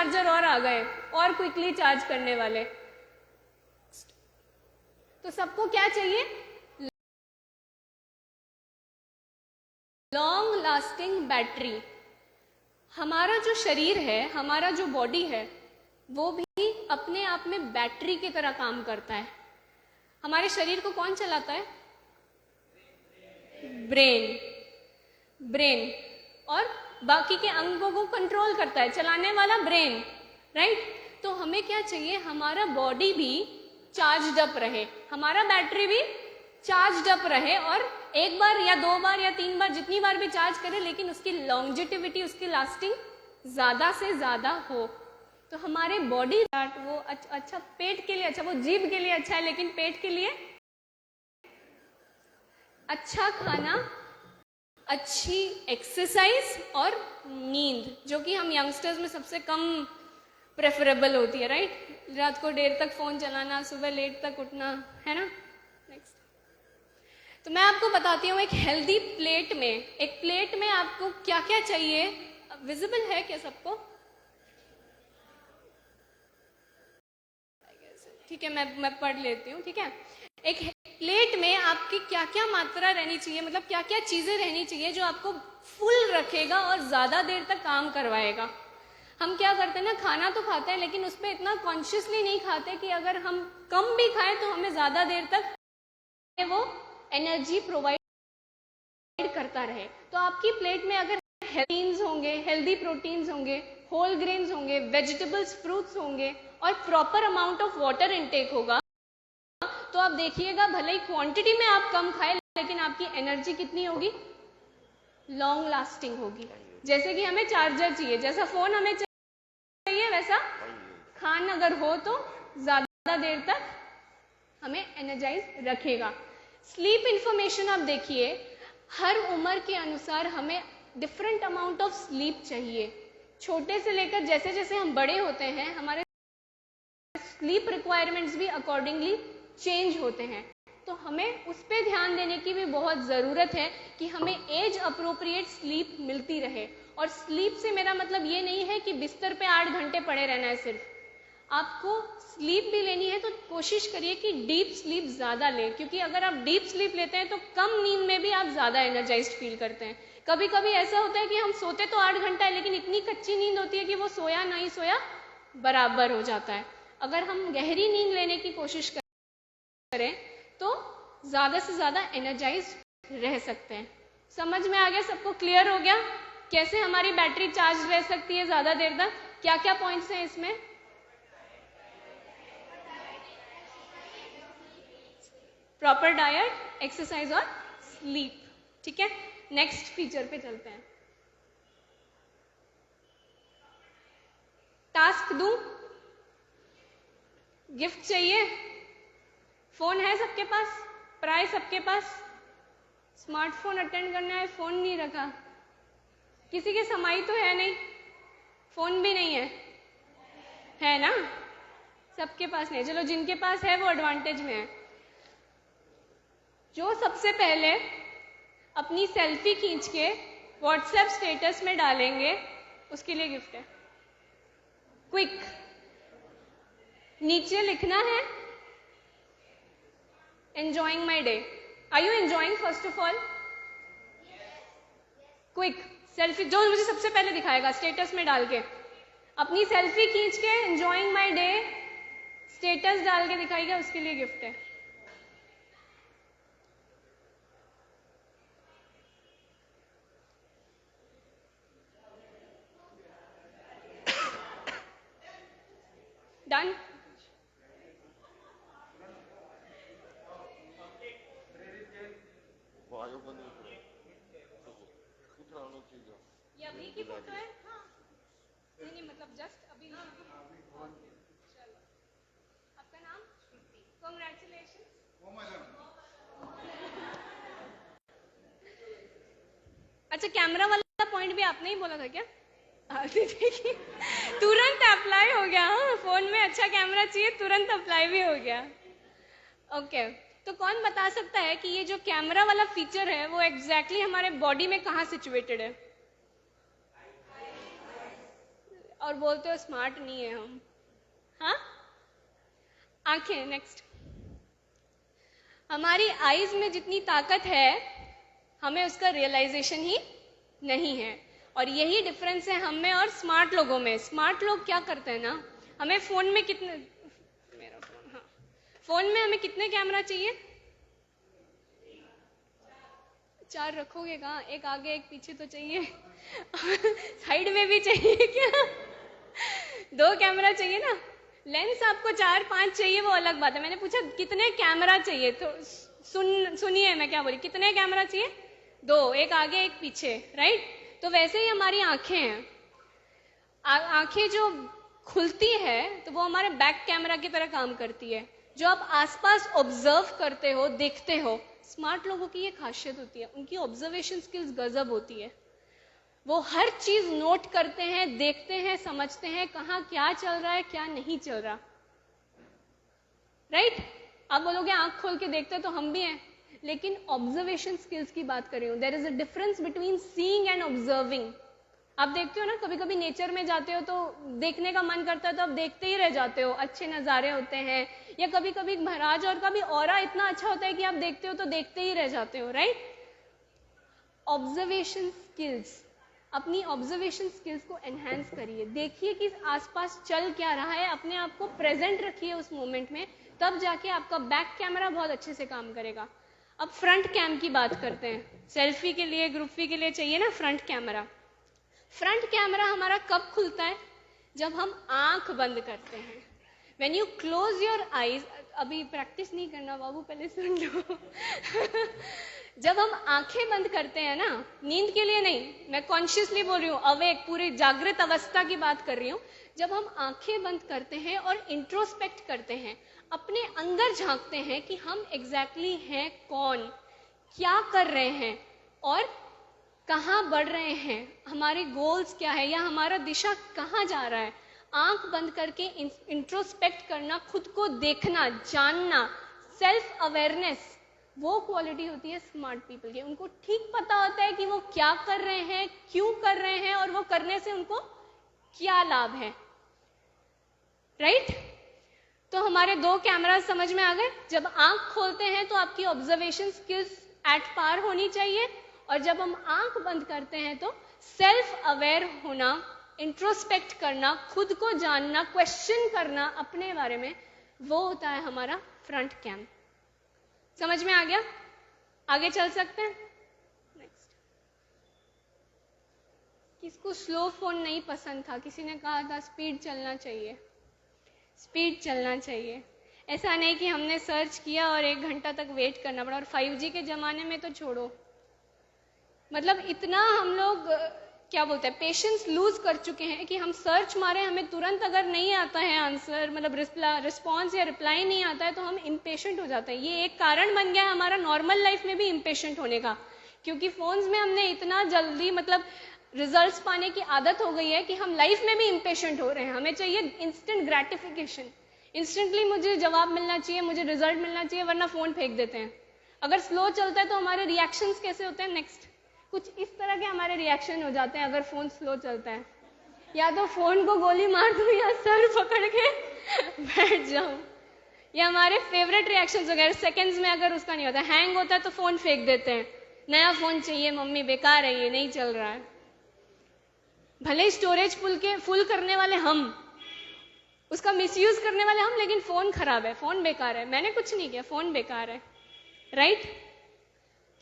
Charger और आ गए और क्विकली चार्ज करने वाले। तो सबको क्या चाहिए? Long lasting battery. हमारा जो शरीर है, हमारा जो बॉडी है, वो भी अपने आप में बैटरी की तरह काम करता है। हमारे शरीर को कौन चलाता है? ब्रेन। और बाकी के अंगों को कंट्रोल करता है, चलाने वाला ब्रेन, राइट? तो हमें क्या चाहिए? हमारा बॉडी भी चार्ज अप रहे, हमारा बैटरी भी चार्ज अप रहे, और एक बार या 2 बार या 3 बार जितनी बार भी चार्ज करे, लेकिन उसकी लॉन्जिटिविटी, उसकी लास्टिंग ज्यादा से ज्यादा हो। तो हमारे बॉडी वो अच्छा पेट के लिए अच्छा, वो जीभ के लिए अच्छा है, लेकिन पेट के लिए अच्छा खाना, अच्छी एक्सरसाइज और नींद, जो कि हम यंगस्टर्स में सबसे कम प्रेफरेबल होती है, राइट? रात को देर तक फोन चलाना, सुबह लेट तक उठना, है ना? नेक्स्ट। तो मैं आपको बताती हूँ एक हेल्दी प्लेट में, एक प्लेट में आपको क्या क्या चाहिए। विजिबल है क्या सबको? ठीक है, मैं पढ़ लेती हूँ, ठीक है? एक प्लेट में आपकी क्या क्या मात्रा रहनी चाहिए, मतलब क्या क्या चीजें रहनी चाहिए जो आपको फुल रखेगा और ज्यादा देर तक काम करवाएगा। हम क्या करते हैं ना, खाना तो खाते हैं, लेकिन उस पर इतना कॉन्शियसली नहीं खाते कि अगर हम कम भी खाएं तो हमें ज्यादा देर तक वो एनर्जी प्रोवाइड करता रहे। तो आपकी प्लेट में अगर हेल्दी प्रोटीन्स होंगे, होल ग्रेन्स होंगे, वेजिटेबल्स, फ्रूट्स होंगे, और proper amount of water intake होगा, तो आप देखिएगा भले ही क्वांटिटी में आप कम खाएं, लेकिन आपकी एनर्जी कितनी होगी? लॉन्ग लास्टिंग होगी। जैसे कि हमें चार्जर चाहिए, जैसा फोन हमें चाहिए, वैसा खाना अगर हो तो ज्यादा देर तक हमें एनर्जाइज रखेगा। स्लीप इंफॉर्मेशन आप देखिए, हर उम्र के अनुसार हमें डिफरेंट अमाउंट ऑफ स्लीप चाहिए। छोटे से लेकर जैसे जैसे हम बड़े होते हैं, हमारे स्लीप रिक्वायरमेंट्स भी अकॉर्डिंगली चेंज होते हैं। तो हमें उस पर ध्यान देने की भी बहुत ज़रूरत है कि हमें एज अप्रोप्रिएट स्लीप मिलती रहे। और स्लीप से मेरा मतलब ये नहीं है कि बिस्तर पे 8 घंटे पड़े रहना है सिर्फ। आपको स्लीप भी लेनी है तो कोशिश करिए कि डीप स्लीप ज़्यादा लें, क्योंकि अगर आप डीप स्लीप लेते हैं तो कम नींद में भी आप ज़्यादा एनर्जाइज्ड फील करते हैं। कभी कभी ऐसा होता है कि हम सोते तो 8 घंटा है, लेकिन इतनी कच्ची नींद होती है कि वो सोया नहीं सोया बराबर हो जाता है। अगर हम गहरी नींद लेने की कोशिश करें तो ज़्यादा से ज़्यादा एनर्जाइज रह सकते हैं। समझ में आ गया? सबको क्लियर हो गया कैसे हमारी बैटरी चार्ज रह सकती है ज़्यादा देर तक? क्या क्या पॉइंट्स हैं इसमें? प्रॉपर डाइट, एक्सरसाइज और स्लीप। ठीक है, नेक्स्ट फीचर पे चलते हैं। टास्क दूं? गिफ्ट चाहिए? फोन है सबके पास? प्राय सबके पास स्मार्टफोन अटेंड करना है, फोन नहीं रखा। किसी के समाई तो है नहीं, फोन भी नहीं है ना? सबके पास नहीं। चलो जिनके पास है वो एडवांटेज में है। जो सबसे पहले अपनी सेल्फी खींच के व्हाट्सएप स्टेटस में डालेंगे, उसके लिए गिफ्ट है। क्विक, नीचे लिखना है enjoying my day. Are you enjoying? First of all quick selfie, जो मुझे सबसे पहले दिखाएगा स्टेटस में डाल के, अपनी सेल्फी खींच के एंजॉइंग माई डे स्टेटस डाल के दिखाएगा, उसके लिए गिफ्ट है। डन? ये अभी की फोटो है? हाँ, नहीं मतलब जस्ट अभी। चलो, आपका नाम? कांग्रेचुलेशन। अच्छा, कैमरा वाला पॉइंट भी आपने ही बोला था क्या? देखिए तुरंत अप्लाई हो गया। हाँ, फोन में अच्छा कैमरा चाहिए, तुरंत अप्लाई भी हो गया। ओके, तो कौन बता सकता है कि ये जो कैमरा वाला फीचर है वो एग्जैक्टली हमारे बॉडी में कहाँ सिचुएटेड है? और बोलते हो स्मार्ट नहीं है हम। हाँ, आंखें नेक्स्ट। हमारी आईज में जितनी ताकत है हमें उसका रियलाइजेशन ही नहीं है, और यही डिफरेंस है हम में और स्मार्ट लोगों में। स्मार्ट लोग क्या करते हैं ना, हमें फोन में कितने, मेरा फोन, हाँ, फोन में हमें कितने कैमरा चाहिए? 4 रखोगे कहाँ, एक आगे एक पीछे तो चाहिए साइड में भी चाहिए क्या? 2 कैमरा चाहिए ना। लेंस आपको 4-5 चाहिए वो अलग बात है, मैंने पूछा कितने कैमरा चाहिए, तो सुनिए मैं क्या बोली, कितने कैमरा चाहिए? 2, एक आगे एक पीछे, राइट। तो वैसे ही हमारी आंखें हैं, आंखें जो खुलती है तो वो हमारे बैक कैमरा की तरह काम करती है, जो आप आसपास ऑब्जर्व करते हो, देखते हो। स्मार्ट लोगों की ये खासियत होती है, उनकी ऑब्जर्वेशन स्किल्स गजब होती है। वो हर चीज नोट करते हैं, देखते हैं, समझते हैं कहाँ क्या चल रहा है क्या नहीं चल रहा, राइट। आप बोलोगे आंख खोल के देखते तो हम भी हैं, लेकिन ऑब्जर्वेशन स्किल्स की बात कर रही हूँ। There is a difference between seeing and observing. आप देखते हो ना, कभी कभी नेचर में जाते हो तो देखने का मन करता है तो आप देखते ही रह जाते हो, अच्छे नज़ारे होते हैं, या कभी कभी महाराज और का भी ऑरा इतना अच्छा होता है कि आप देखते हो तो देखते ही रह जाते हो, राइट। ऑब्जर्वेशन स्किल्स, अपनी ऑब्जर्वेशन स्किल्स को एनहांस करिए, देखिए कि आसपास चल क्या रहा है, अपने आप को प्रेजेंट रखिए उस मोमेंट में, तब जाके आपका बैक कैमरा बहुत अच्छे से काम करेगा। अब फ्रंट कैम की बात करते हैं। सेल्फी के लिए, ग्रुपी के लिए चाहिए ना फ्रंट कैमरा। फ्रंट कैमरा हमारा कब खुलता है? जब हम आंख बंद करते हैं। When you close your eyes, अभी प्रैक्टिस नहीं करना बाबू, पहले सुन लो जब हम आंखें बंद करते हैं ना, नींद के लिए नहीं, मैं कॉन्शियसली बोल रही हूँ, अवेक पूरी जागृत अवस्था की बात कर रही हूँ। जब हम आंखें बंद करते हैं और इंट्रोस्पेक्ट करते हैं, अपने अंदर झांकते हैं कि हम एग्जैक्टली हैं कौन, क्या कर रहे हैं और कहाँ बढ़ रहे हैं, हमारे गोल्स क्या है, या हमारा दिशा कहाँ जा रहा है। आंख बंद करके इंट्रोस्पेक्ट करना, खुद को देखना, जानना, सेल्फ अवेयरनेस, वो क्वालिटी होती है स्मार्ट पीपल की। उनको ठीक पता होता है कि वो क्या कर रहे हैं, क्यों कर रहे हैं, और वो करने से उनको क्या लाभ है, राइट। तो हमारे 2 कैमरा समझ में आ गए। जब आंख खोलते हैं तो आपकी ऑब्जर्वेशन स्किल्स एट पार होनी चाहिए, और जब हम आंख बंद करते हैं तो सेल्फ अवेयर होना, इंट्रोस्पेक्ट करना, खुद को जानना, क्वेश्चन करना अपने बारे में, वो होता है हमारा फ्रंट कैम। समझ में आ गया? आगे चल सकते हैं। नेक्स्ट। किसको स्लो फोन नहीं पसंद था? किसी ने कहा था स्पीड चलना चाहिए, स्पीड चलना चाहिए। ऐसा नहीं कि हमने सर्च किया और 1 घंटा तक वेट करना पड़ा, और 5G के ज़माने में तो छोड़ो, मतलब इतना हम लोग क्या बोलते हैं, पेशेंस लूज कर चुके हैं कि हम सर्च मारे, हमें तुरंत अगर नहीं आता है आंसर, मतलब रिस्पॉन्स या रिप्लाई नहीं आता है, तो हम इम्पेशेंट हो जाते हैं। ये एक कारण बन गया है हमारा नॉर्मल लाइफ में भी इम्पेशेंट होने का, क्योंकि फोन्स में हमने इतना जल्दी मतलब रिजल्ट्स पाने की आदत हो गई है कि हम लाइफ में भी इम्पेशेंट हो रहे हैं। हमें चाहिए इंस्टेंट ग्रेटिफिकेशन, इंस्टेंटली मुझे जवाब मिलना चाहिए, मुझे रिजल्ट मिलना चाहिए, वरना फोन फेंक देते हैं। अगर स्लो चलता है तो हमारे रिएक्शंस कैसे होते हैं? नेक्स्ट, कुछ इस तरह के हमारे रिएक्शन हो जाते हैं अगर फोन स्लो चलता है। या तो फोन को गोली मार दूं या सर पकड़ के बैठ जाऊं। ये हमारे फेवरेट रिएक्शंस वगैरह सेकंड्स में अगर उसका नहीं होता, हैंग होता है तो फोन फेंक देते हैं, नया फोन चाहिए मम्मी, बेकार है ये, नहीं चल रहा है। भले ही स्टोरेज फुल करने वाले हम, उसका मिसयूज करने वाले हम, लेकिन फोन खराब है, फोन बेकार है, मैंने कुछ नहीं किया, फोन बेकार है, राइट।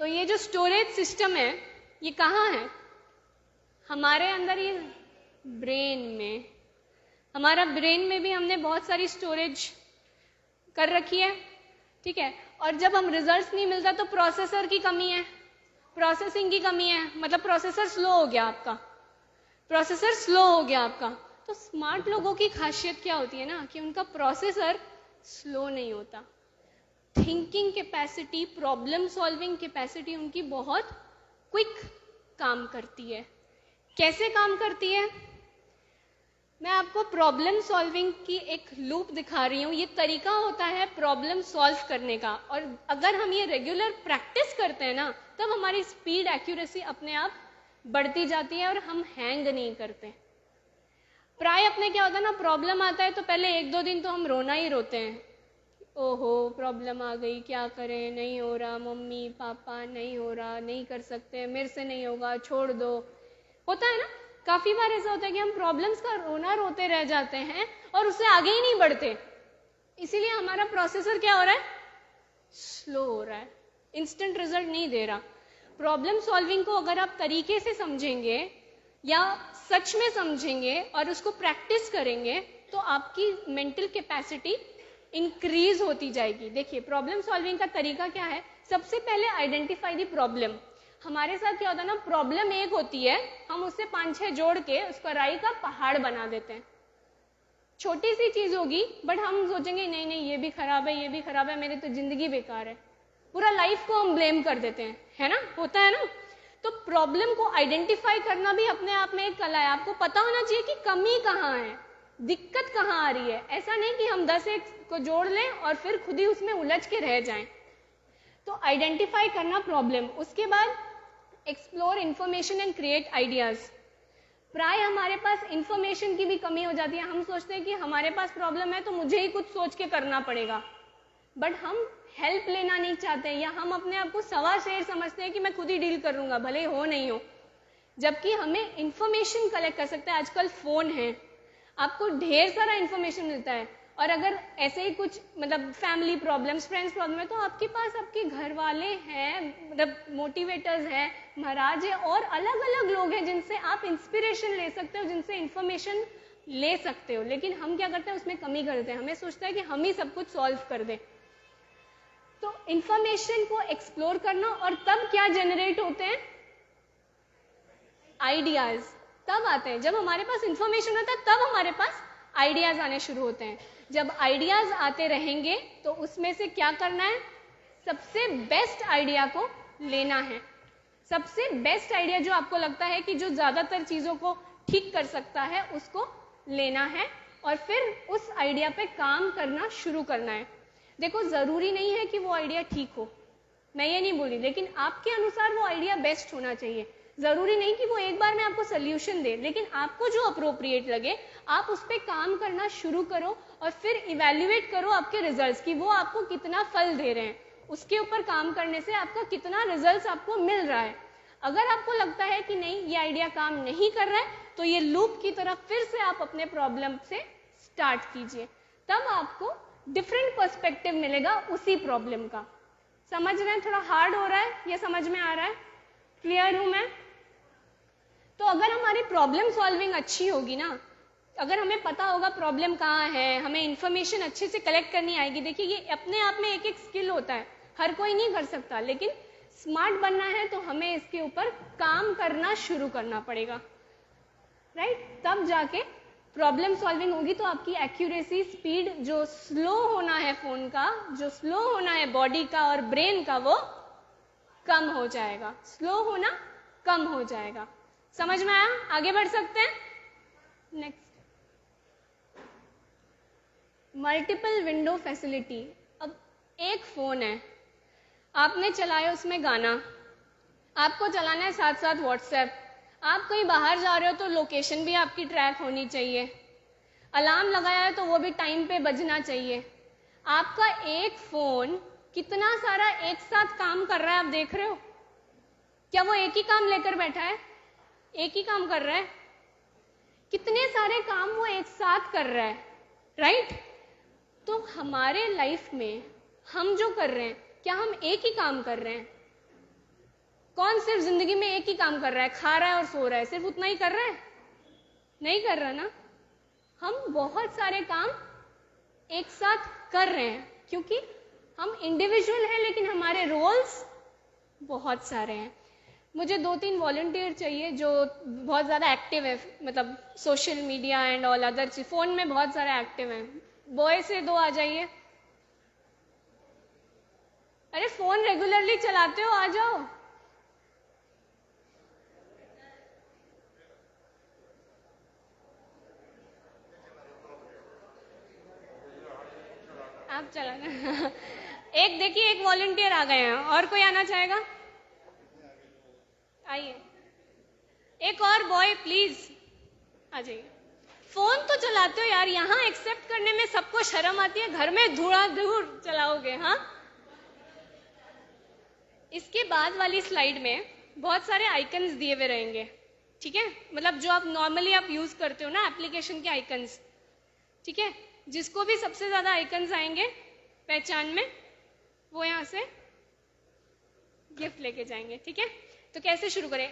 तो ये जो स्टोरेज सिस्टम है ये कहाँ है? हमारे अंदर, ये ब्रेन में। हमारा ब्रेन में भी हमने बहुत सारी स्टोरेज कर रखी है, ठीक है। और जब हम रिजल्ट्स नहीं मिलता तो प्रोसेसर की कमी है, प्रोसेसिंग की कमी है, मतलब प्रोसेसर स्लो हो गया आपका, प्रोसेसर स्लो हो गया आपका। तो स्मार्ट लोगों की खासियत क्या होती है ना, कि उनका प्रोसेसर स्लो नहीं होता, thinking capacity, problem solving capacity उनकी बहुत क्विक काम करती है। कैसे काम करती है? मैं आपको प्रॉब्लम सॉल्विंग की एक लूप दिखा रही हूँ। ये तरीका होता है प्रॉब्लम सॉल्व करने का, और अगर हम ये रेगुलर प्रैक्टिस करते हैं ना, तब हमारी स्पीड, एक्यूरेसी अपने आप बढ़ती जाती है और हम हैंग नहीं करते। प्राय अपने क्या होता है ना, प्रॉब्लम आता है तो पहले 1-2 दिन तो हम रोना ही रोते हैं, ओहो प्रॉब्लम आ गई, क्या करें, नहीं हो रहा, मम्मी पापा नहीं हो रहा, नहीं कर सकते, मेरे से नहीं होगा, छोड़ दो। होता है ना, काफी बार ऐसा होता है कि हम प्रॉब्लम्स का रोना रोते रह जाते हैं और उससे आगे ही नहीं बढ़ते। इसीलिए हमारा प्रोसेसर क्या हो रहा है, स्लो हो रहा है, इंस्टेंट रिजल्ट नहीं दे रहा। प्रॉब्लम सॉल्विंग को अगर आप तरीके से समझेंगे या सच में समझेंगे और उसको प्रैक्टिस करेंगे तो आपकी मेंटल कैपेसिटी इंक्रीज होती जाएगी। देखिए प्रॉब्लम सॉल्विंग का तरीका क्या है, सबसे पहले आइडेंटिफाई द प्रॉब्लम। हमारे साथ क्या होता है ना, प्रॉब्लम एक होती है, हम उससे 5-6 जोड़ के उसको राई का पहाड़ बना देते हैं। छोटी सी चीज होगी बट हम सोचेंगे नहीं नहीं ये भी खराब है, ये भी खराब है, मेरी तो जिंदगी बेकार है, पूरा लाइफ को हम ब्लेम कर देते हैं, है ना, होता है ना। तो प्रॉब्लम को आइडेंटिफाई करना भी अपने आप में एक कला है। आपको पता होना चाहिए कि कमी कहाँ है, दिक्कत कहाँ आ रही है। ऐसा नहीं कि हम 10 एक को जोड़ लें और फिर खुद ही उसमें उलझ के रह जाएं। तो आइडेंटिफाई करना प्रॉब्लम, उसके बाद explore information and create ideas. प्राय हमारे पास इंफॉर्मेशन की भी कमी हो जाती है, हम सोचते हैं कि हमारे पास प्रॉब्लम है तो मुझे ही कुछ सोच के करना पड़ेगा, बट हम हेल्प लेना नहीं चाहते या हम अपने आप को सवा शेर समझते हैं कि मैं खुद ही डील कर लूंगा भले हो नहीं हो, जबकि हमें इंफॉर्मेशन कलेक्ट कर सकते हैं। आजकल फोन है, आपको ढेर सारा इंफॉर्मेशन मिलता है, और अगर ऐसे ही कुछ मतलब फैमिली प्रॉब्लम्स, फ्रेंड्स प्रॉब्लम है तो आपके पास आपके घर वाले हैं, मतलब मोटिवेटर्स हैं, महाराज है, और अलग अलग लोग हैं जिनसे आप इंस्पिरेशन ले सकते हो, जिनसे इंफॉर्मेशन ले सकते हो। लेकिन हम क्या करते हैं, उसमें कमी करते हैं, हमें सोचता है कि हम ही सब कुछ सॉल्व कर दें। तो इंफॉर्मेशन को एक्सप्लोर करना, और तब क्या जनरेट होते हैं, आइडियाज तब आते हैं जब हमारे पास इंफॉर्मेशन होता है, तब हमारे पास आइडियाज आने शुरू होते हैं। जब आइडियाज आते रहेंगे तो उसमें से क्या करना है, सबसे बेस्ट आइडिया को लेना है। सबसे बेस्ट आइडिया जो आपको लगता है कि जो ज्यादातर चीजों को ठीक कर सकता है उसको लेना है और फिर उस आइडिया पे काम करना शुरू करना है। देखो जरूरी नहीं है कि वो आइडिया ठीक हो, मैं ये नहीं बोली, लेकिन आपके अनुसार वो आइडिया बेस्ट होना चाहिए। जरूरी नहीं कि वो एक बार में आपको सोल्यूशन दे, लेकिन आपको जो अप्रोप्रिएट लगे आप उस पर काम करना शुरू करो और फिर इवेल्युएट करो आपके रिजल्ट्स की वो आपको कितना फल दे रहे हैं, उसके ऊपर काम करने से आपका कितना रिजल्ट्स आपको मिल रहा है। अगर आपको लगता है कि नहीं ये आइडिया काम नहीं कर रहा है तो ये लूप की तरफ फिर से आप अपने प्रॉब्लम से स्टार्ट कीजिए, तब आपको डिफरेंट पर्सपेक्टिव मिलेगा उसी प्रॉब्लम का। समझ रहे हैं, थोड़ा हार्ड हो रहा है या समझ में आ रहा है, क्लियर हूं मैं? तो अगर हमारी प्रॉब्लम सॉल्विंग अच्छी होगी ना, अगर हमें पता होगा प्रॉब्लम कहाँ है, हमें इंफॉर्मेशन अच्छे से कलेक्ट करनी आएगी। देखिए ये अपने आप में एक एक स्किल होता है, हर कोई नहीं कर सकता, लेकिन स्मार्ट बनना है तो हमें इसके ऊपर काम करना शुरू करना पड़ेगा, राइट? तब जाके प्रॉब्लम सॉल्विंग होगी। तो आपकी एक्यूरेसी, स्पीड, जो स्लो होना है फोन का, जो स्लो होना है बॉडी का और ब्रेन का, वो कम हो जाएगा, स्लो होना कम हो जाएगा। समझ में आया? आगे बढ़ सकते हैं। Next, multiple window facility. अब एक फोन है, आपने चलाया उसमें गाना, आपको चलाना है साथ साथ व्हाट्सएप, आप कहीं बाहर जा रहे हो तो लोकेशन भी आपकी ट्रैक होनी चाहिए, अलार्म लगाया है तो वो भी टाइम पे बजना चाहिए। आपका एक फोन कितना सारा एक साथ काम कर रहा है, आप देख रहे हो? क्या वो एक ही काम लेकर बैठा है? एक ही काम कर रहा है? कितने सारे काम वो एक साथ कर रहा है, राइट? तो हमारे लाइफ में हम जो कर रहे हैं, क्या हम एक ही काम कर रहे हैं? कौन सिर्फ जिंदगी में एक ही काम कर रहा है, खा रहा है और सो रहा है, सिर्फ उतना ही कर रहा है? नहीं कर रहा ना। हम बहुत सारे काम एक साथ कर रहे हैं क्योंकि हम इंडिविजुअल हैं, लेकिन हमारे रोल्स बहुत सारे हैं। मुझे 2-3 वॉलंटियर चाहिए जो बहुत ज़्यादा एक्टिव है, मतलब social media and all other चीज, फोन में बहुत सारे एक्टिव हैं। बॉय से 2 आ जाइए। अरे फोन रेगुलरली चलाते हो, आ जाओ। आप चलाना। एक देखिए, एक वॉलंटियर आ गए हैं, और कोई आना चाहेगा? आइए, एक और बॉय प्लीज आ जाइए। फोन तो चलाते हो यार, यहाँ एक्सेप्ट करने में सबको शर्म आती है, घर में धूड़ा धूड़ चलाओगे। हाँ, इसके बाद वाली स्लाइड में बहुत सारे आइकन्स दिए हुए रहेंगे, ठीक है, मतलब जो आप नॉर्मली आप यूज करते हो ना एप्लीकेशन के आइकन्स, ठीक है। जिसको भी सबसे ज्यादा आइकन्स आएंगे पहचान में, वो यहाँ से गिफ्ट लेके जाएंगे, ठीक है। तो कैसे शुरू करें?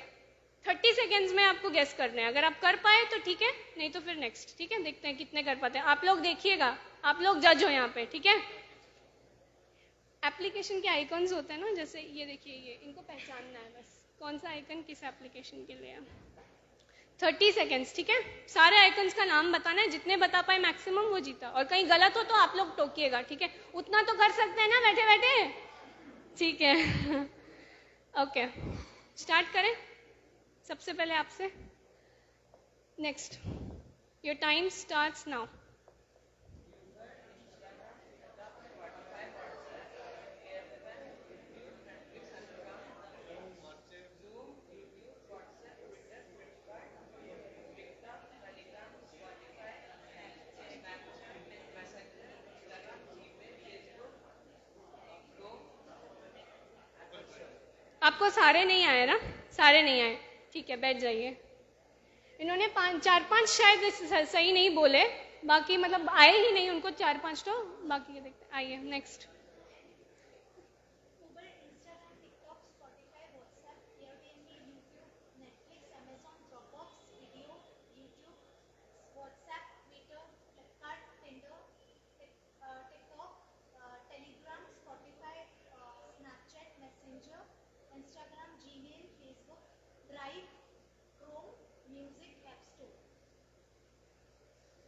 30 सेकेंड्स में आपको गेस करना है, अगर आप कर पाए तो ठीक है, नहीं तो फिर नेक्स्ट, ठीक है। देखते हैं कितने कर पाते हैं। आप लोग देखिएगा, आप लोग जज हो यहाँ पे, ठीक है। एप्लीकेशन के आइकन्स होते हैं ना, जैसे ये देखिए, ये इनको पहचानना है बस, कौन सा आइकन किस एप्लीकेशन के लिए है। 30 सेकेंड्स, ठीक है। सारे आइकन्स का नाम बताना है, जितने बता पाए मैक्सिमम वो जीता, और कहीं गलत हो तो आप लोग टोकिएगा, ठीक है। उतना तो कर सकते हैं ना बैठे बैठे, ठीक है। ओके, स्टार्ट करें। सबसे पहले आपसे, next, your time starts now. आपको सारे नहीं आए ना? सारे नहीं आए, ठीक है, बैठ जाइए। इन्होंने 4-5 शायद सही नहीं बोले, बाकी मतलब आए ही नहीं उनको 4-5, तो बाकी देखते। आइए नेक्स्ट।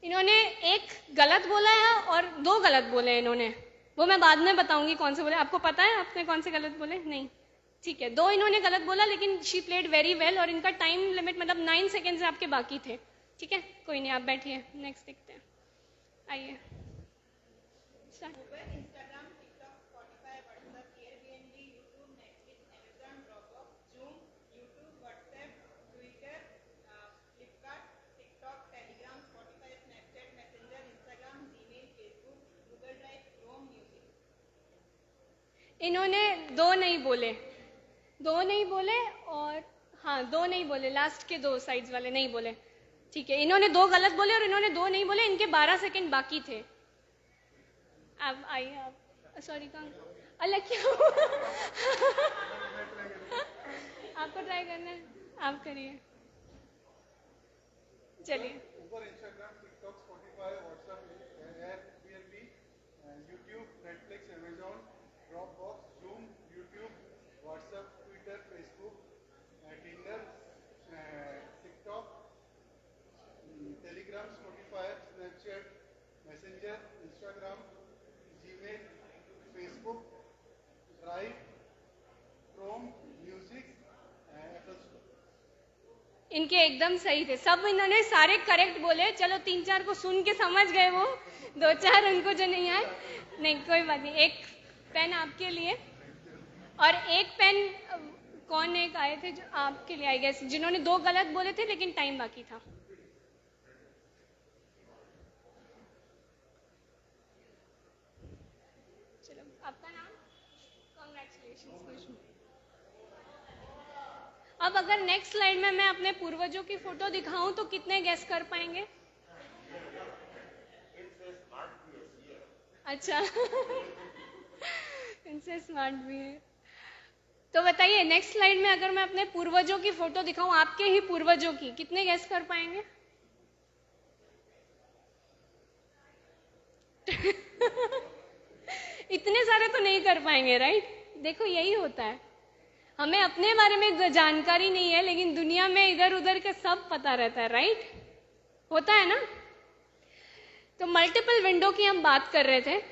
इन्होंने एक गलत बोला है और 2 गलत बोले हैं इन्होंने, वो मैं बाद में बताऊंगी कौन से बोले। आपको पता है आपने कौन से गलत बोले? नहीं, ठीक है। 2 इन्होंने गलत बोला, लेकिन शी प्लेड वेरी वेल, और इनका टाइम लिमिट मतलब 9 सेकेंड्स आपके बाकी थे, ठीक है। कोई नहीं, आप बैठिए, नेक्स्ट देखते हैं। आइए, इन्होंने 2 नहीं बोले, 2 नहीं बोले, और हाँ 2 नहीं बोले, लास्ट के 2 साइड्स वाले नहीं बोले, ठीक है। इन्होंने 2 गलत बोले और इन्होंने 2 नहीं बोले, इनके 12 सेकेंड बाकी थे। अब आइए आप, सॉरी कहाँ, अलग क्यों? आपको ट्राई करना है, आप करिए, चलिए। Telegram, Spotify, Snapchat, messenger, Instagram, Gmail, Facebook, drive, Chrome, music, Apple store. इनके एकदम सही थे सब, इन्होंने सारे करेक्ट बोले। चलो 3-4 को सुन के समझ गए, वो 2-4 उनको जो नहीं आए, नहीं कोई बात नहीं। एक पेन आपके लिए, और एक पेन कौन एक आए थे जो आपके लिए, आई गेस, जिन्होंने 2 गलत बोले थे लेकिन टाइम बाकी था। चलो, आपका नाम? कांग्रेचुलेशंस। अब अगर नेक्स्ट स्लाइड में मैं अपने पूर्वजों की फोटो दिखाऊं तो कितने गेस कर पाएंगे? अच्छा। इनसे स्मार्ट भी है। तो बताइए, नेक्स्ट स्लाइड में अगर मैं अपने पूर्वजों की फोटो दिखाऊं, आपके ही पूर्वजों की, कितने गेस कर पाएंगे? इतने सारे तो नहीं कर पाएंगे, राइट? देखो यही होता है, हमें अपने बारे में जानकारी नहीं है, लेकिन दुनिया में इधर उधर का सब पता रहता है, राइट? होता है ना? तो मल्टीपल विंडो की हम बात कर रहे थे।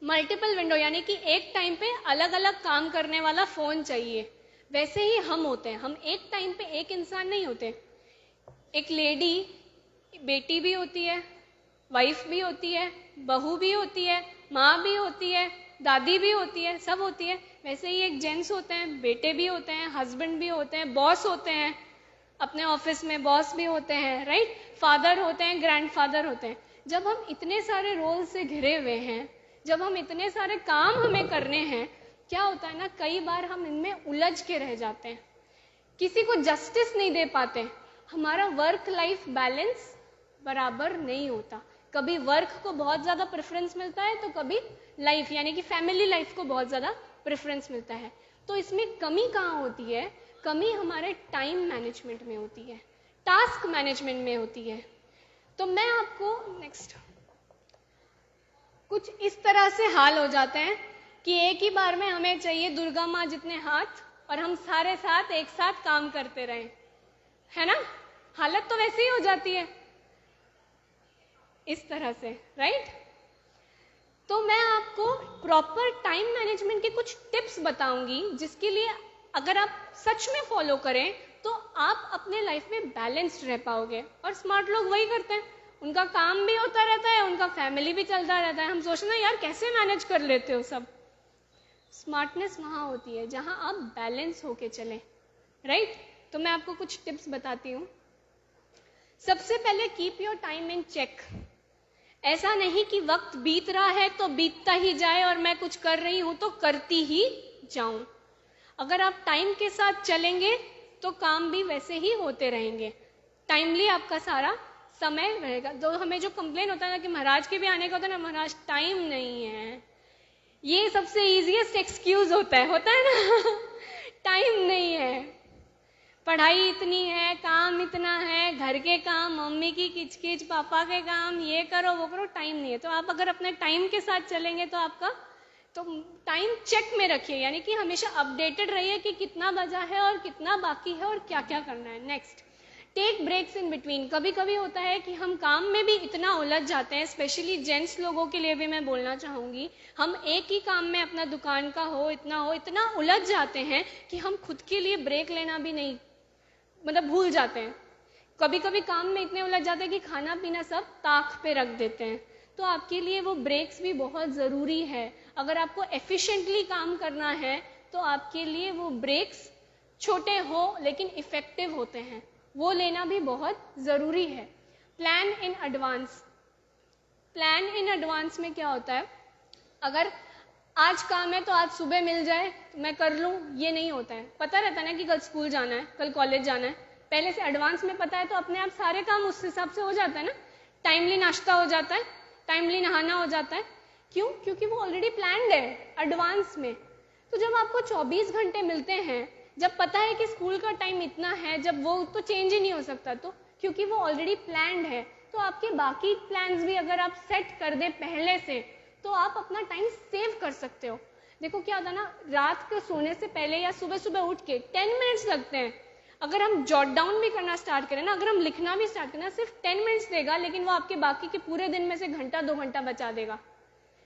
मल्टीपल विंडो यानी कि एक टाइम पे अलग अलग काम करने वाला फोन चाहिए। वैसे ही हम होते हैं, हम एक टाइम पे एक इंसान नहीं होते। एक लेडी, बेटी भी होती है, वाइफ भी होती है, बहू भी होती है, माँ भी होती है, दादी भी होती है, सब होती है। वैसे ही एक जेंट्स होते हैं, बेटे भी होते हैं, हस्बैंड भी होते हैं, बॉस होते हैं, अपने ऑफिस में बॉस भी होते हैं, राइट, फादर होते हैं, ग्रैंडफादर होते हैं। जब हम इतने सारे रोल से घिरे हुए हैं, जब हम इतने सारे काम हमें करने हैं, क्या होता है ना, कई बार हम इनमें उलझ के रह जाते हैं, किसी को जस्टिस नहीं दे पाते, हमारा वर्क लाइफ बैलेंस बराबर नहीं होता। कभी वर्क को बहुत ज़्यादा प्रेफरेंस मिलता है, तो कभी लाइफ यानी कि फैमिली लाइफ को बहुत ज़्यादा प्रेफरेंस मिलता है। तो इसमें कमी कहाँ होती है? कमी हमारे टाइम मैनेजमेंट में होती है, टास्क मैनेजमेंट में होती है। तो मैं आपको नेक्स्ट कुछ इस तरह से हाल हो जाते हैं कि एक ही बार में हमें चाहिए दुर्गा माँ जितने हाथ, और हम सारे साथ एक साथ काम करते रहें, है ना? हालत तो वैसे ही हो जाती है इस तरह से, राइट? तो मैं आपको प्रॉपर टाइम मैनेजमेंट के कुछ टिप्स बताऊंगी, जिसके लिए अगर आप सच में फॉलो करें तो आप अपने लाइफ में बैलेंस्ड रह पाओगे। और स्मार्ट लोग वही करते हैं, उनका काम भी होता रहता है, उनका फैमिली भी चलता रहता है। हम सोचते हैं यार कैसे मैनेज कर लेते हो सब। स्मार्टनेस वहाँ होती है जहाँ आप बैलेंस होके चलें, राइट? तो मैं आपको कुछ टिप्स बताती हूँ। सबसे पहले keep your time in check. ऐसा नहीं कि वक्त बीत रहा है तो बीतता ही जाए और मैं कुछ कर रही हूं तो करती ही जाऊं। अगर आप टाइम के साथ चलेंगे तो काम भी वैसे ही होते रहेंगे, टाइमली आपका सारा समय रहेगा। तो हमें जो कंप्लेन होता है ना कि महाराज के भी आने का होता है ना, महाराज टाइम नहीं है, ये सबसे इजीएस्ट एक्सक्यूज होता है ना टाइम नहीं है, पढ़ाई इतनी है, काम इतना है, घर के काम, मम्मी की किचकिच, पापा के काम, ये करो वो करो, टाइम नहीं है। तो आप अगर अपने टाइम के साथ चलेंगे तो आपका तो टाइम चेक में रखिए, यानी कि हमेशा अपडेटेड रहिए कि कितना बजा है और कितना बाकी है और क्या क्या करना है। Next, take breaks in between. कभी कभी होता है कि हम काम में भी इतना उलझ जाते हैं, स्पेशली जेंट्स लोगों के लिए भी मैं बोलना चाहूँगी, हम एक ही काम में अपना दुकान का हो इतना उलझ जाते हैं कि हम खुद के लिए ब्रेक लेना भी नहीं भूल जाते हैं। कभी कभी काम में इतने उलझ जाते हैं कि खाना पीना सब ताक पे रख देते हैं। तो आपके लिए वो ब्रेक्स भी बहुत ज़रूरी है। अगर आपको एफिशिएंटली काम करना है तो आपके लिए वो ब्रेक्स छोटे हो लेकिन इफेक्टिव होते हैं, वो लेना भी बहुत ज़रूरी है। Plan in advance. Plan in advance में क्या होता है, अगर आज काम है तो आज सुबह मिल जाए मैं कर लूँ, ये नहीं होता है। पता रहता है ना कि कल स्कूल जाना है, कल कॉलेज जाना है, पहले से एडवांस में पता है तो अपने आप सारे काम उस हिसाब से हो जाता है ना। टाइमली नाश्ता हो जाता है, टाइमली नहाना हो जाता है। क्यों? क्योंकि वो ऑलरेडी प्लान्ड है एडवांस में। तो जब आपको 24 घंटे मिलते हैं, जब पता है कि स्कूल का टाइम इतना है, जब वो तो चेंज ही नहीं हो सकता, तो क्योंकि वो ऑलरेडी प्लान्ड है, तो आपके बाकी प्लान्स भी अगर आप सेट कर दे पहले से तो आप अपना टाइम सेव कर सकते हो। देखो क्या होता है ना, रात को सोने से पहले या सुबह सुबह उठ के 10 मिनट्स लगते हैं। अगर हम जॉट डाउन भी करना स्टार्ट करें ना, अगर हम लिखना भी स्टार्ट करें, सिर्फ 10 मिनट्स देगा, लेकिन वो आपके बाकी के पूरे दिन में से घंटा 2 घंटा बचा देगा,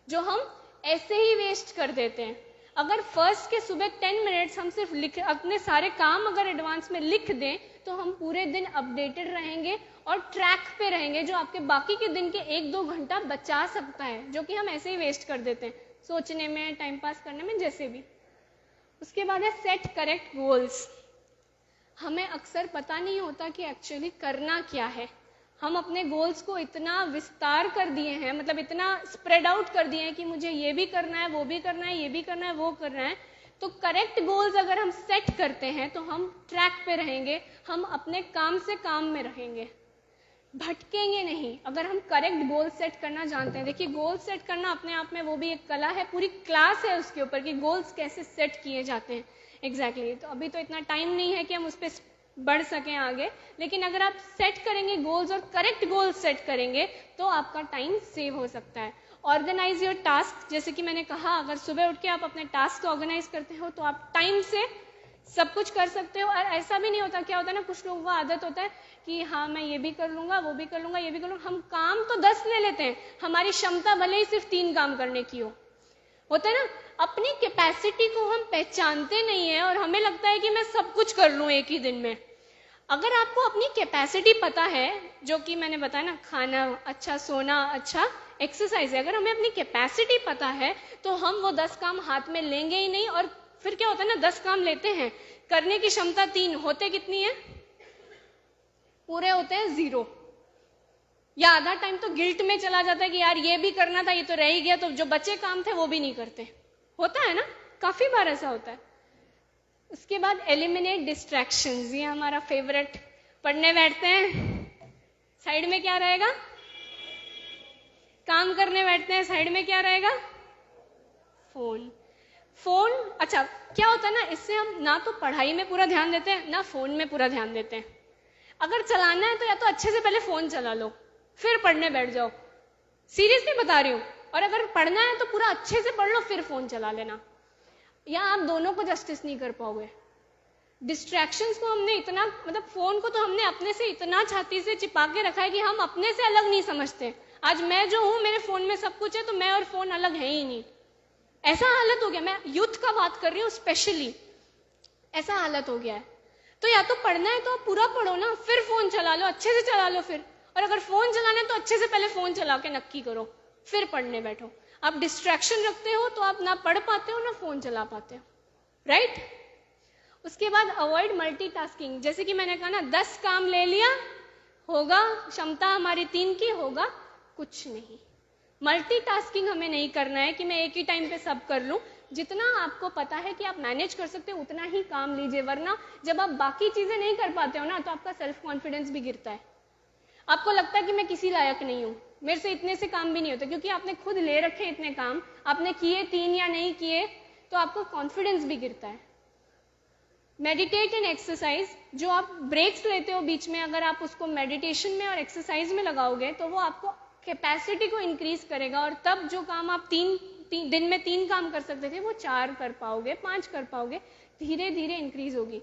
जो हम ऐसे ही वेस्ट कर देते हैं। अगर फर्स्ट के सुबह 10 मिनट्स हम सिर्फ अपने सारे काम अगर एडवांस में लिख दें तो हम पूरे दिन अपडेटेड रहेंगे और ट्रैक पे रहेंगे, जो आपके बाकी के दिन के 1-2 घंटा बचा सकता है, जो कि हम ऐसे ही वेस्ट कर देते हैं सोचने में, टाइम पास करने में, जैसे भी। उसके बाद है सेट करेक्ट गोल्स। हमें अक्सर पता नहीं होता कि एक्चुअली करना क्या है। हम अपने गोल्स को इतना विस्तार कर दिए हैं, इतना स्प्रेड आउट कर दिए हैं कि मुझे ये भी करना है, वो भी करना है, ये भी करना है, वो करना है। तो करेक्ट गोल्स अगर हम सेट करते हैं तो हम ट्रैक पे रहेंगे, हम अपने काम से काम में रहेंगे, भटकेंगे नहीं। अगर हम करेक्ट गोल सेट करना जानते हैं, देखिए गोल सेट करना अपने आप में वो भी एक कला है, पूरी क्लास है उसके ऊपर कि गोल्स कैसे सेट किए जाते हैं एग्जैक्टली। तो अभी तो इतना टाइम नहीं है कि हम उस पर बढ़ सकें आगे, लेकिन अगर आप सेट करेंगे गोल्स और करेक्ट गोल्स सेट करेंगे तो आपका टाइम सेव हो सकता है। Organise your task. जैसे कि मैंने कहा, अगर सुबह उठ के आप अपने टास्क को ऑर्गेनाइज करते हो तो आप टाइम से सब कुछ कर सकते हो। और ऐसा भी नहीं होता, क्या होता है ना, कुछ लोगों को आदत होता है कि हाँ मैं ये भी कर लूंगा, वो भी कर लूंगा, ये भी कर लूंगा। हम काम तो 10 ले लेते हैं, हमारी क्षमता भले ही सिर्फ 3 काम करने की हो। होता है ना, अपनी कैपेसिटी को हम पहचानते नहीं है और हमें लगता है कि मैं सब कुछ कर लूं एक ही दिन में। अगर आपको अपनी कैपेसिटी पता है, जो कि मैंने बताया ना, खाना अच्छा, सोना अच्छा, एक्सरसाइज है, अगर हमें अपनी कैपेसिटी पता है तो हम वो 10 काम हाथ में लेंगे ही नहीं। और फिर क्या होता है ना, 10 काम लेते हैं, करने की क्षमता 3, होते कितनी है? पूरे होते हैं 0, या आधा टाइम तो गिल्ट में चला जाता है कि यार ये भी करना था, ये तो रह ही गया, तो जो बचे काम थे वो भी नहीं करते। होता है ना, काफी बार ऐसा होता है। उसके बाद एलिमिनेट डिस्ट्रैक्शंस, ये हमारा फेवरेट। पढ़ने बैठते हैं, साइड में क्या रहेगा? काम करने बैठते हैं, साइड में क्या रहेगा? फोन। फोन, अच्छा क्या होता है ना, इससे हम ना तो पढ़ाई में पूरा ध्यान देते हैं, ना फोन में पूरा ध्यान देते हैं। अगर चलाना है तो या तो अच्छे से पहले फोन चला लो, फिर पढ़ने बैठ जाओ, सीरियसली बता रही हूँ। और अगर पढ़ना है तो पूरा अच्छे से पढ़ लो, फिर फोन चला लेना, या आप दोनों को जस्टिस नहीं कर पाओगे। डिस्ट्रैक्शंस को हमने इतना, मतलब फोन को तो हमने अपने से इतना छाती से चिपा के रखा है कि हम अपने से अलग नहीं समझते। आज मैं जो हूं, मेरे फोन में सब कुछ है, तो मैं और फोन अलग है ही नहीं। ऐसा हालत हो गया, मैं यूथ का बात कर रही हूँ स्पेशली, ऐसा हालत हो गया है। तो या तो पढ़ना है तो आप पूरा पढ़ो ना, फिर फोन चला लो, अच्छे से चला लो फिर। और अगर फोन चलाना है तो अच्छे से पहले फोन चला के नक्की करो, फिर पढ़ने बैठो। आप डिस्ट्रैक्शन रखते हो तो आप ना पढ़ पाते हो ना फोन चला पाते हो, राइट? उसके बाद अवॉइड मल्टीटास्किंग। जैसे कि मैंने कहा ना, 10 काम ले लिया, होगा क्षमता हमारी 3 की, होगा कुछ नहीं। मल्टीटास्किंग हमें नहीं करना है कि मैं एक ही टाइम पे सब कर लूं। जितना आपको पता है कि आप मैनेज कर सकते हो उतना ही काम लीजिए, वरना जब आप बाकी चीजें नहीं कर पाते हो ना, तो आपका सेल्फ कॉन्फिडेंस भी गिरता है। आपको लगता है कि मैं किसी लायक नहीं हूं, मेरे से इतने से काम भी नहीं होते, क्योंकि आपने खुद ले रखे इतने काम, आपने किए 3 या नहीं किए, तो आपका कॉन्फिडेंस भी गिरता है। मेडिटेट एंड एक्सरसाइज, जो आप ब्रेक्स लेते हो बीच में, अगर आप उसको मेडिटेशन में और एक्सरसाइज में लगाओगे तो वो आपको कैपेसिटी को इंक्रीज करेगा, और तब जो काम आप दिन में 3 काम कर सकते थे वो 4 कर पाओगे, 5 कर पाओगे, धीरे धीरे इंक्रीज होगी।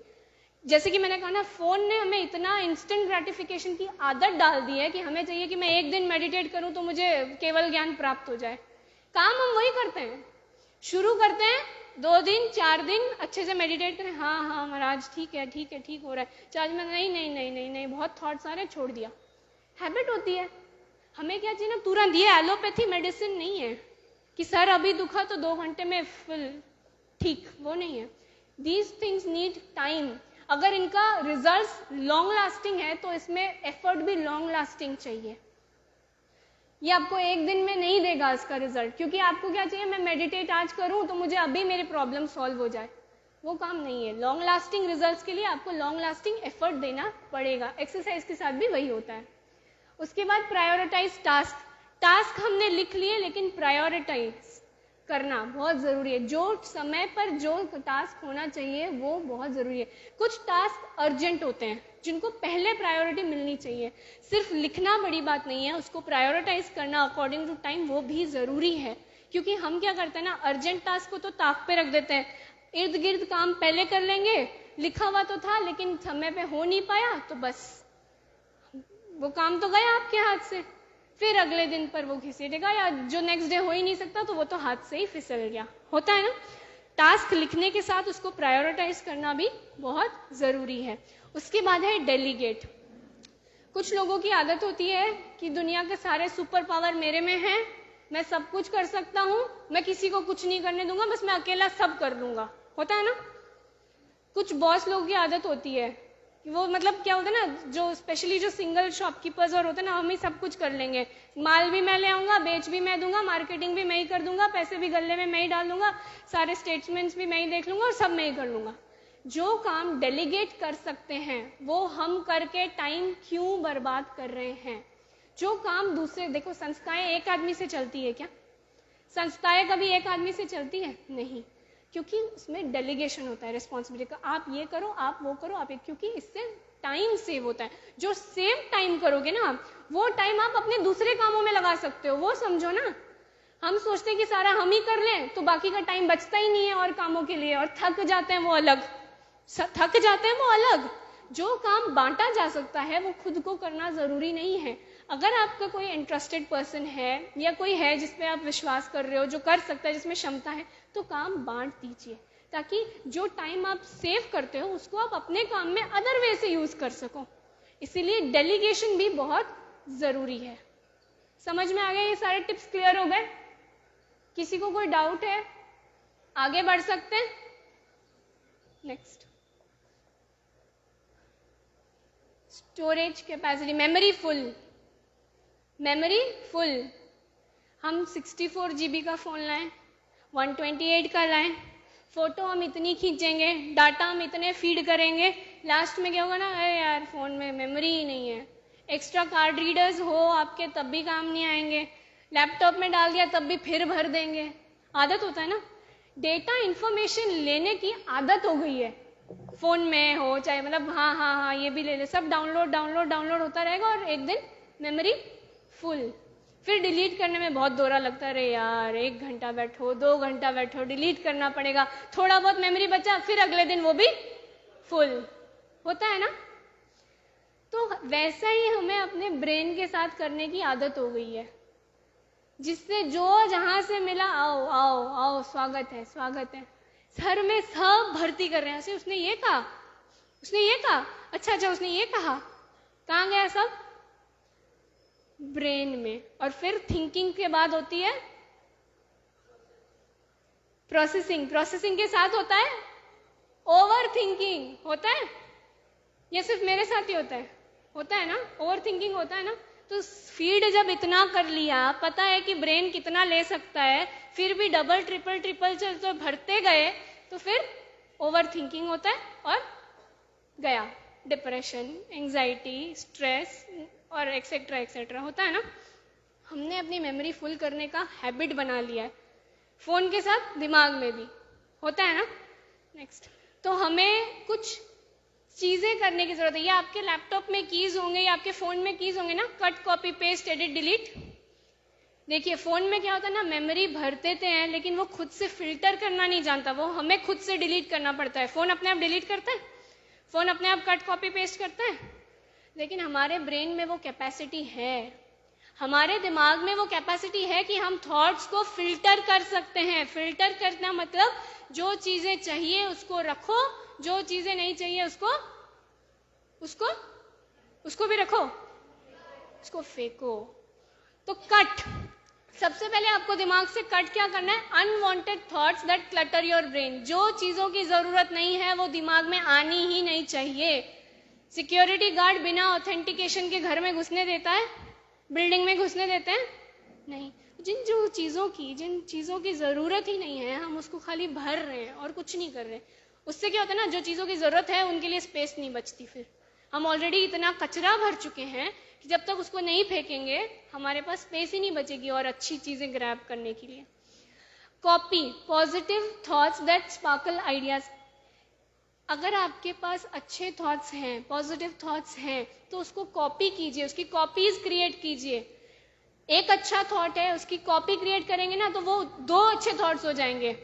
जैसे कि मैंने कहा ना, फोन ने हमें इतना इंस्टेंट ग्रेटिफिकेशन की आदत डाल दी है कि हमें चाहिए कि मैं एक दिन मेडिटेट करूं तो मुझे केवल ज्ञान प्राप्त हो जाए। काम हम वही करते हैं, शुरू करते हैं 2 दिन 4 दिन अच्छे से मेडिटेट करें, हाँ हाँ महाराज ठीक है ठीक है ठीक हो रहा है, चार्ज में नहीं नहीं नहीं नहीं नहीं, बहुत थॉट्स आ रहे, छोड़ दिया। हैबिट होती है। हमें क्या चाहिए ना, तुरंत, ये एलोपैथी मेडिसिन नहीं है कि सर अभी दुखा तो 2 घंटे में फुल ठीक, वो नहीं है। These things need time. अगर इनका रिजल्ट लॉन्ग लास्टिंग है तो इसमें एफर्ट भी लॉन्ग लास्टिंग चाहिए। ये आपको एक दिन में नहीं देगा इसका रिजल्ट, क्योंकि आपको क्या चाहिए, मैं मेडिटेट आज करूं तो मुझे अभी मेरे प्रॉब्लम सॉल्व हो जाए, वो काम नहीं है। लॉन्ग लास्टिंग रिजल्ट्स के लिए आपको लॉन्ग लास्टिंग एफर्ट देना पड़ेगा। एक्सरसाइज के साथ भी वही होता है। उसके बाद प्रायोरिटाइज टास्क। टास्क हमने लिख लिए, लेकिन प्रायोरिटाइज करना बहुत जरूरी है। जो समय पर जो टास्क होना चाहिए वो बहुत जरूरी है। कुछ टास्क अर्जेंट होते हैं जिनको पहले प्रायोरिटी मिलनी चाहिए। सिर्फ लिखना बड़ी बात नहीं है, उसको प्रायोरिटाइज करना अकॉर्डिंग टू टाइम वो भी जरूरी है। क्योंकि हम क्या करते हैं ना, अर्जेंट टास्क को तो ताक पे रख देते हैं, इर्द गिर्द काम पहले कर लेंगे, लिखा हुआ तो था लेकिन समय पे हो नहीं पाया, तो बस वो काम तो गया आपके हाथ से, फिर अगले दिन पर वो घिसेटेगा, या जो नेक्स्ट डे हो ही नहीं सकता तो वो तो हाथ से ही फिसल गया। होता है ना। टास्क लिखने के साथ उसको प्रायोरिटाइज करना भी बहुत जरूरी है। उसके बाद है डेलीगेट। कुछ लोगों की आदत होती है कि दुनिया के सारे सुपर पावर मेरे में हैं, मैं सब कुछ कर सकता हूं, मैं किसी को कुछ नहीं करने दूंगा, बस मैं अकेला सब कर लूंगा। होता है ना। कुछ बॉस लोगों की आदत होती है कि वो, मतलब क्या होता है ना, जो स्पेशली जो सिंगल शॉपकीपर्स और होते हैं ना, हम ही सब कुछ कर लेंगे, माल भी मैं ले आऊंगा, बेच भी मैं दूंगा, मार्केटिंग भी मैं ही कर दूंगा, पैसे भी गले में मैं ही डाल दूंगा, सारे स्टेटमेंट्स भी मैं ही देख लूंगा और सब मैं ही कर लूंगा। जो काम डेलीगेट कर सकते हैं वो हम करके टाइम क्यों बर्बाद कर रहे हैं। जो काम दूसरे, देखो संस्थाएं एक आदमी से चलती है क्या? संस्थाएं कभी एक आदमी से चलती है? नहीं, क्योंकि उसमें डेलीगेशन होता है रिस्पॉन्सिबिलिटी का, आप ये करो, आप वो करो, आप क्योंकि इससे टाइम सेव होता है। जो सेव टाइम करोगे ना, वो टाइम आप अपने दूसरे कामों में लगा सकते हो, वो समझो ना। हम सोचते हैं कि सारा हम ही कर लें तो बाकी का टाइम बचता ही नहीं है और कामों के लिए, और थक जाते हैं वो अलग, थक जाते हैं वो अलग। जो काम बांटा जा सकता है वो खुद को करना जरूरी नहीं है। अगर आपका कोई इंटरेस्टेड पर्सन है या कोई है जिसपे आप विश्वास कर रहे हो, जो कर सकता है, जिसमें क्षमता है, तो काम बांट दीजिए, ताकि जो टाइम आप सेव करते हो उसको आप अपने काम में अदर वे से यूज कर सको। इसीलिए डेलीगेशन भी बहुत जरूरी है। समझ में आ गए? ये सारे टिप्स क्लियर हो गए? किसी को कोई डाउट है? आगे बढ़ सकते हैं। Next. Storage capacity, memory full. हम 64 GB का फ़ोन लाएं, 128 का लाएं, फ़ोटो हम इतनी खींचेंगे, डाटा हम इतने फीड करेंगे, लास्ट में क्या होगा ना, अरे यार फ़ोन में मेमोरी ही नहीं है। एक्स्ट्रा कार्ड रीडर्स हो आपके तब भी काम नहीं आएंगे, लैपटॉप में डाल दिया तब भी फिर भर देंगे। आदत होता है ना, डेटा इन्फॉर्मेशन लेने की आदत हो गई है, फ़ोन में हो चाहे, मतलब हाँ ये भी ले ले, सब डाउनलोड होता रहेगा और एक दिन मेमोरी फुल। फिर डिलीट करने में बहुत दोहरा लगता है, अरे यार 1 घंटा बैठो, 2 घंटा बैठो, डिलीट करना पड़ेगा, थोड़ा बहुत मेमोरी बचा, फिर अगले दिन वो भी फुल होता है ना। तो वैसा ही हमें अपने ब्रेन के साथ करने की आदत हो गई है, जिससे जो जहां से मिला आओ आओ आओ, स्वागत है सर में सब भर्ती कर रहे हैं। उसने ये कहा, अच्छा उसने ये कहा, कहाँ गया सब? ब्रेन में। और फिर थिंकिंग के बाद होती है प्रोसेसिंग के साथ होता है ओवर थिंकिंग। होता है ये सिर्फ मेरे साथ ही होता है ना, ओवर थिंकिंग होता है ना। तो फीड जब इतना कर लिया, पता है कि ब्रेन कितना ले सकता है, फिर भी डबल ट्रिपल तो भरते गए, तो फिर ओवर थिंकिंग होता है और गया डिप्रेशन, एंजाइटी, स्ट्रेस और एक्सेट्रा होता है ना। हमने अपनी मेमोरी फुल करने का हैबिट बना लिया है, फोन के साथ दिमाग में भी होता है ना। नेक्स्ट, तो हमें कुछ चीजें करने की जरूरत है। या आपके लैपटॉप में कीज होंगे या आपके फोन में कीज होंगे ना, cut, copy, paste, edit, delete. देखिए फोन में क्या होता है ना, मेमोरी भर देते हैं लेकिन वो खुद से फिल्टर करना नहीं जानता, वो हमें खुद से डिलीट करना पड़ता है। फोन अपने आप डिलीट करता है, फोन अपने आप कट, कॉपी, पेस्ट करता है, लेकिन हमारे ब्रेन में वो कैपेसिटी है, हमारे दिमाग में वो कैपेसिटी है कि हम थॉट्स को फिल्टर कर सकते हैं। फिल्टर करना मतलब जो चीजें चाहिए उसको रखो, जो चीजें नहीं चाहिए उसको भी रखो, उसको फेंको। तो कट, सबसे पहले आपको दिमाग से कट क्या करना है? Unwanted thoughts that clutter your brain. जो चीजों की जरूरत नहीं है वो दिमाग में आनी ही नहीं चाहिए। सिक्योरिटी गार्ड बिना ऑथेंटिकेशन के घर में घुसने देता है? बिल्डिंग में घुसने देते हैं? नहीं। जिन चीजों की जरूरत ही नहीं है, हम उसको खाली भर रहे हैं और कुछ नहीं कर रहे। उससे क्या होता है ना, जो चीजों की जरूरत है उनके लिए स्पेस नहीं बचती। फिर हम ऑलरेडी इतना कचरा भर चुके हैं कि जब तक उसको नहीं फेंकेंगे हमारे पास स्पेस ही नहीं बचेगी और अच्छी चीजें ग्रैब करने के लिए। Copy positive thoughts that sparkle ideas. अगर आपके पास अच्छे थॉट्स हैं, पॉजिटिव थॉट्स हैं, तो उसको कॉपी कीजिए, उसकी कॉपीज क्रिएट कीजिए। एक अच्छा थॉट है, उसकी कॉपी क्रिएट करेंगे ना तो वो 2 अच्छे थॉट्स हो जाएंगे,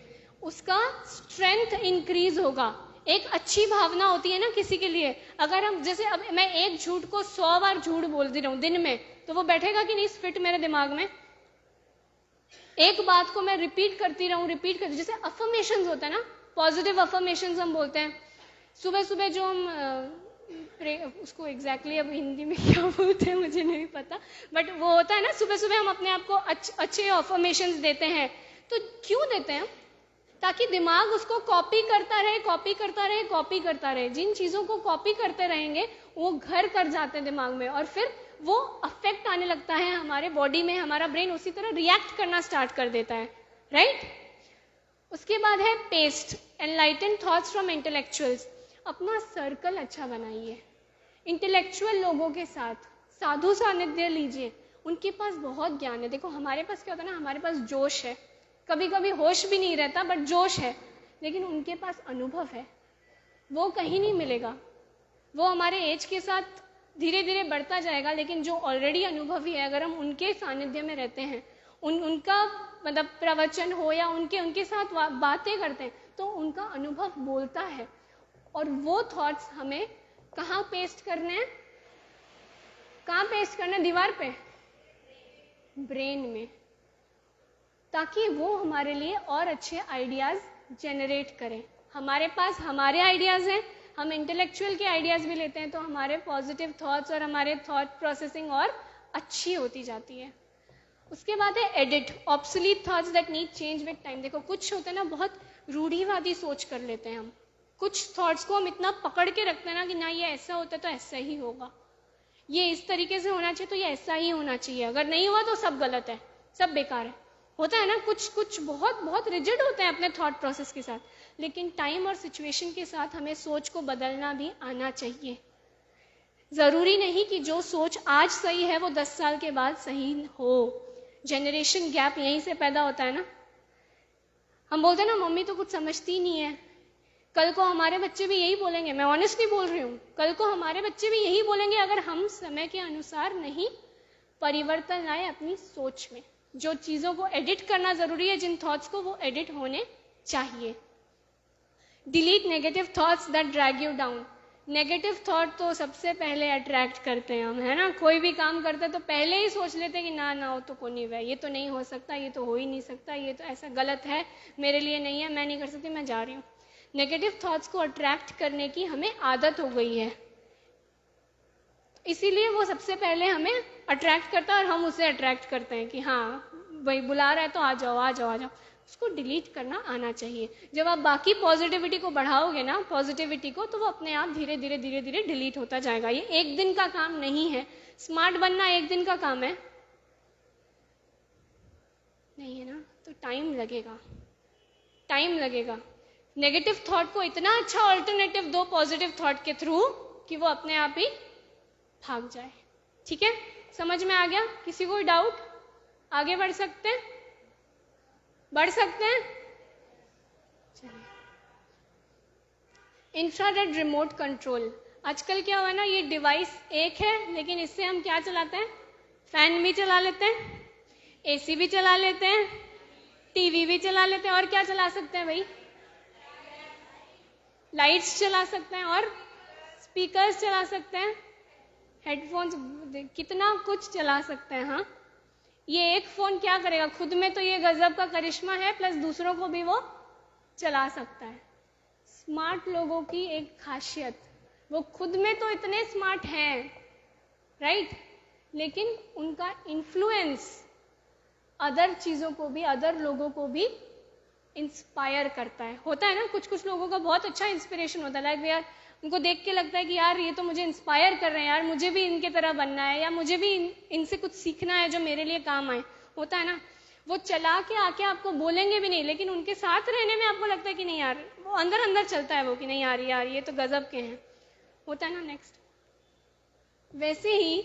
उसका स्ट्रेंथ इंक्रीज होगा। एक अच्छी भावना होती है ना किसी के लिए, अगर हम जैसे अब मैं एक झूठ को 100 बार झूठ बोलती रहूं दिन में, तो वो बैठेगा कि नहीं फिट मेरे दिमाग में। एक बात को मैं रिपीट करती रहूं, जैसे अफर्मेशंस होता है ना, पॉजिटिव अफर्मेशंस हम बोलते हैं। सुबह सुबह जो हम उसको एग्जैक्टली अब हिंदी में क्या बोलते हैं मुझे नहीं पता, बट वो होता है ना, सुबह सुबह हम अपने आप को अच्छे अफर्मेशंस देते हैं। तो क्यों देते हैं? ताकि दिमाग उसको कॉपी करता रहे। जिन चीजों को कॉपी करते रहेंगे वो घर कर जाते हैं दिमाग में, और फिर वो अफेक्ट आने लगता है हमारे बॉडी में, हमारा ब्रेन उसी तरह रिएक्ट करना स्टार्ट कर देता है, राइट। उसके बाद है paste, enlighten thoughts from intellectuals. अपना सर्कल अच्छा बनाइए, इंटेलेक्चुअल लोगों के साथ साधु सानिध्य लीजिए, उनके पास बहुत ज्ञान है। देखो हमारे पास क्या होता है ना, हमारे पास जोश है, कभी कभी होश भी नहीं रहता, बट जोश है, लेकिन उनके पास अनुभव है, वो कहीं नहीं मिलेगा। वो हमारे एज के साथ धीरे धीरे बढ़ता जाएगा, लेकिन जो ऑलरेडी अनुभवी है, अगर हम उनके सानिध्य में रहते हैं, उनका मतलब प्रवचन हो या उनके साथ बातें करते हैं, तो उनका अनुभव बोलता है। और वो थॉट्स हमें कहाँ पेस्ट करने हैं? कहाँ पेस्ट करना है? दीवार पे, ब्रेन में, ताकि वो हमारे लिए और अच्छे आइडियाज जनरेट करें। हमारे पास हमारे आइडियाज हैं, हम इंटेलेक्चुअल के आइडियाज भी लेते हैं, तो हमारे पॉजिटिव थॉट्स और हमारे थॉट प्रोसेसिंग और अच्छी होती जाती है। उसके बाद है edit, obsolete thoughts that need change with time. देखो कुछ होते हैं ना, बहुत रूढ़िवादी सोच कर लेते हैं हम, कुछ थॉट्स को हम इतना पकड़ के रखते हैं ना कि ना ये ऐसा होता है तो ऐसा ही होगा, ये इस तरीके से होना चाहिए तो ये ऐसा ही होना चाहिए, अगर नहीं हुआ तो सब गलत है, सब बेकार है। होता है ना, कुछ कुछ बहुत बहुत रिजिड होते हैं अपने थॉट प्रोसेस के साथ, लेकिन टाइम और सिचुएशन के साथ हमें सोच को बदलना भी आना चाहिए। जरूरी नहीं कि जो सोच आज सही है वो 10 साल के बाद सही हो। जनरेशन गैप यहीं से पैदा होता है ना। हम बोलते हैं ना मम्मी तो कुछ समझती नहीं है, कल को हमारे बच्चे भी यही बोलेंगे, मैं ऑनेस्टली बोल रही हूँ, कल को हमारे बच्चे भी यही बोलेंगे अगर हम समय के अनुसार नहीं परिवर्तन लाए अपनी सोच में। जो चीजों को एडिट करना जरूरी है, जिन थॉट्स को, वो एडिट होने चाहिए। Delete negative thoughts that drag you down. Negative thought तो सबसे पहले अट्रैक्ट करते हैं हम, है ना। कोई भी काम करते हैं तो पहले ही सोच लेते हैं कि ना ना, वो तो कोई नहीं है, ये तो नहीं हो सकता, ये तो हो ही नहीं सकता, ये तो ऐसा गलत है, मेरे लिए नहीं है, मैं नहीं कर सकती, मैं जा रही हूँ। नेगेटिव थॉट्स को अट्रैक्ट करने की हमें आदत हो गई है, इसीलिए वो सबसे पहले हमें अट्रैक्ट करता है और हम उसे अट्रैक्ट करते हैं कि हाँ वही बुला रहा है तो आ जाओ आ जाओ आ जाओ। उसको डिलीट करना आना चाहिए। जब आप बाकी पॉजिटिविटी को बढ़ाओगे ना, पॉजिटिविटी को, तो वो अपने आप धीरे धीरे धीरे धीरे डिलीट होता जाएगा। ये एक दिन का काम नहीं है, स्मार्ट बनना एक दिन का काम है नहीं, है ना। तो टाइम लगेगा, टाइम लगेगा। नेगेटिव थॉट को इतना अच्छा ऑल्टरनेटिव दो पॉजिटिव थॉट के थ्रू कि वो अपने आप ही भाग जाए। ठीक है, समझ में आ गया? किसी को डाउट? आगे बढ़ सकते हैं, बढ़ सकते हैं। चलिए, इंफ्रारेड रिमोट कंट्रोल। आजकल क्या हुआ ना, ये डिवाइस एक है लेकिन इससे हम क्या चलाते हैं? फैन भी चला लेते हैं, एसी भी चला लेते हैं, टीवी भी चला लेते हैं, और क्या चला सकते हैं भाई? लाइट्स चला सकते हैं और स्पीकर्स चला सकते हैं, हेडफोन्स, कितना कुछ चला सकते हैं। हाँ, ये एक फोन क्या करेगा? खुद में तो ये गजब का करिश्मा है, प्लस दूसरों को भी वो चला सकता है। स्मार्ट लोगों की एक खासियत, वो खुद में तो इतने स्मार्ट हैं, राइट, लेकिन उनका इन्फ्लुएंस अदर चीजों को भी, अदर लोगों को भी इंस्पायर करता है। होता है ना, कुछ कुछ लोगों का बहुत अच्छा इंस्पिरेशन होता है, लाइक यार उनको देख के लगता है कि यार ये तो मुझे इंस्पायर कर रहे हैं, यार मुझे भी इनके तरह बनना है, या मुझे भी इनसे कुछ सीखना है जो मेरे लिए काम आए। होता है ना, वो चला के आके आपको बोलेंगे भी नहीं, लेकिन उनके साथ रहने में आपको लगता है कि नहीं यार, वो अंदर अंदर चलता है वो कि नहीं यार ये तो गजब के हैं। होता है ना। नेक्स्ट, वैसे ही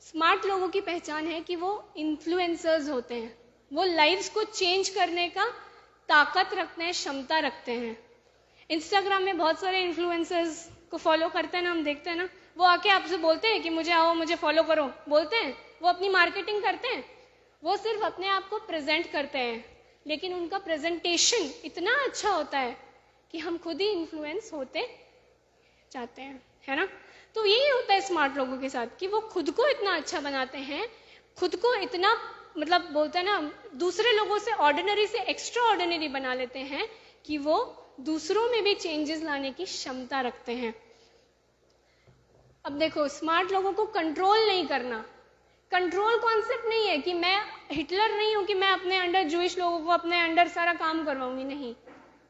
स्मार्ट लोगों की पहचान है कि वो इन्फ्लुएंसर्स होते हैं, वो लाइव्स को चेंज करने का ताकत रखते हैं, क्षमता रखते हैं। इंस्टाग्राम में बहुत सारे इन्फ्लुएंसर्स को फॉलो करते हैं ना, हम देखते हैं ना, वो आके आपसे बोलते हैं कि मुझे आओ, मुझे फॉलो करो, बोलते हैं, वो अपनी मार्केटिंग करते हैं, वो सिर्फ अपने आप को प्रेजेंट करते हैं, लेकिन उनका प्रेजेंटेशन इतना अच्छा होता है कि हम खुद ही इन्फ्लुएंस होते जाते हैं, है ना। तो यही होता है स्मार्ट लोगों के साथ कि वो खुद को इतना अच्छा बनाते हैं, खुद को इतना, मतलब बोलते हैं ना, दूसरे लोगों से ऑर्डिनरी से एक्स्ट्रा ऑर्डिनरी बना लेते हैं कि वो दूसरों में भी चेंजेस लाने की क्षमता रखते हैं। अब देखो, स्मार्ट लोगों को कंट्रोल नहीं करना, कंट्रोल कॉन्सेप्ट नहीं है कि मैं हिटलर नहीं हूं कि मैं अपने अंडर जूइश लोगों को अपने अंडर सारा काम करवाऊंगी, नहीं,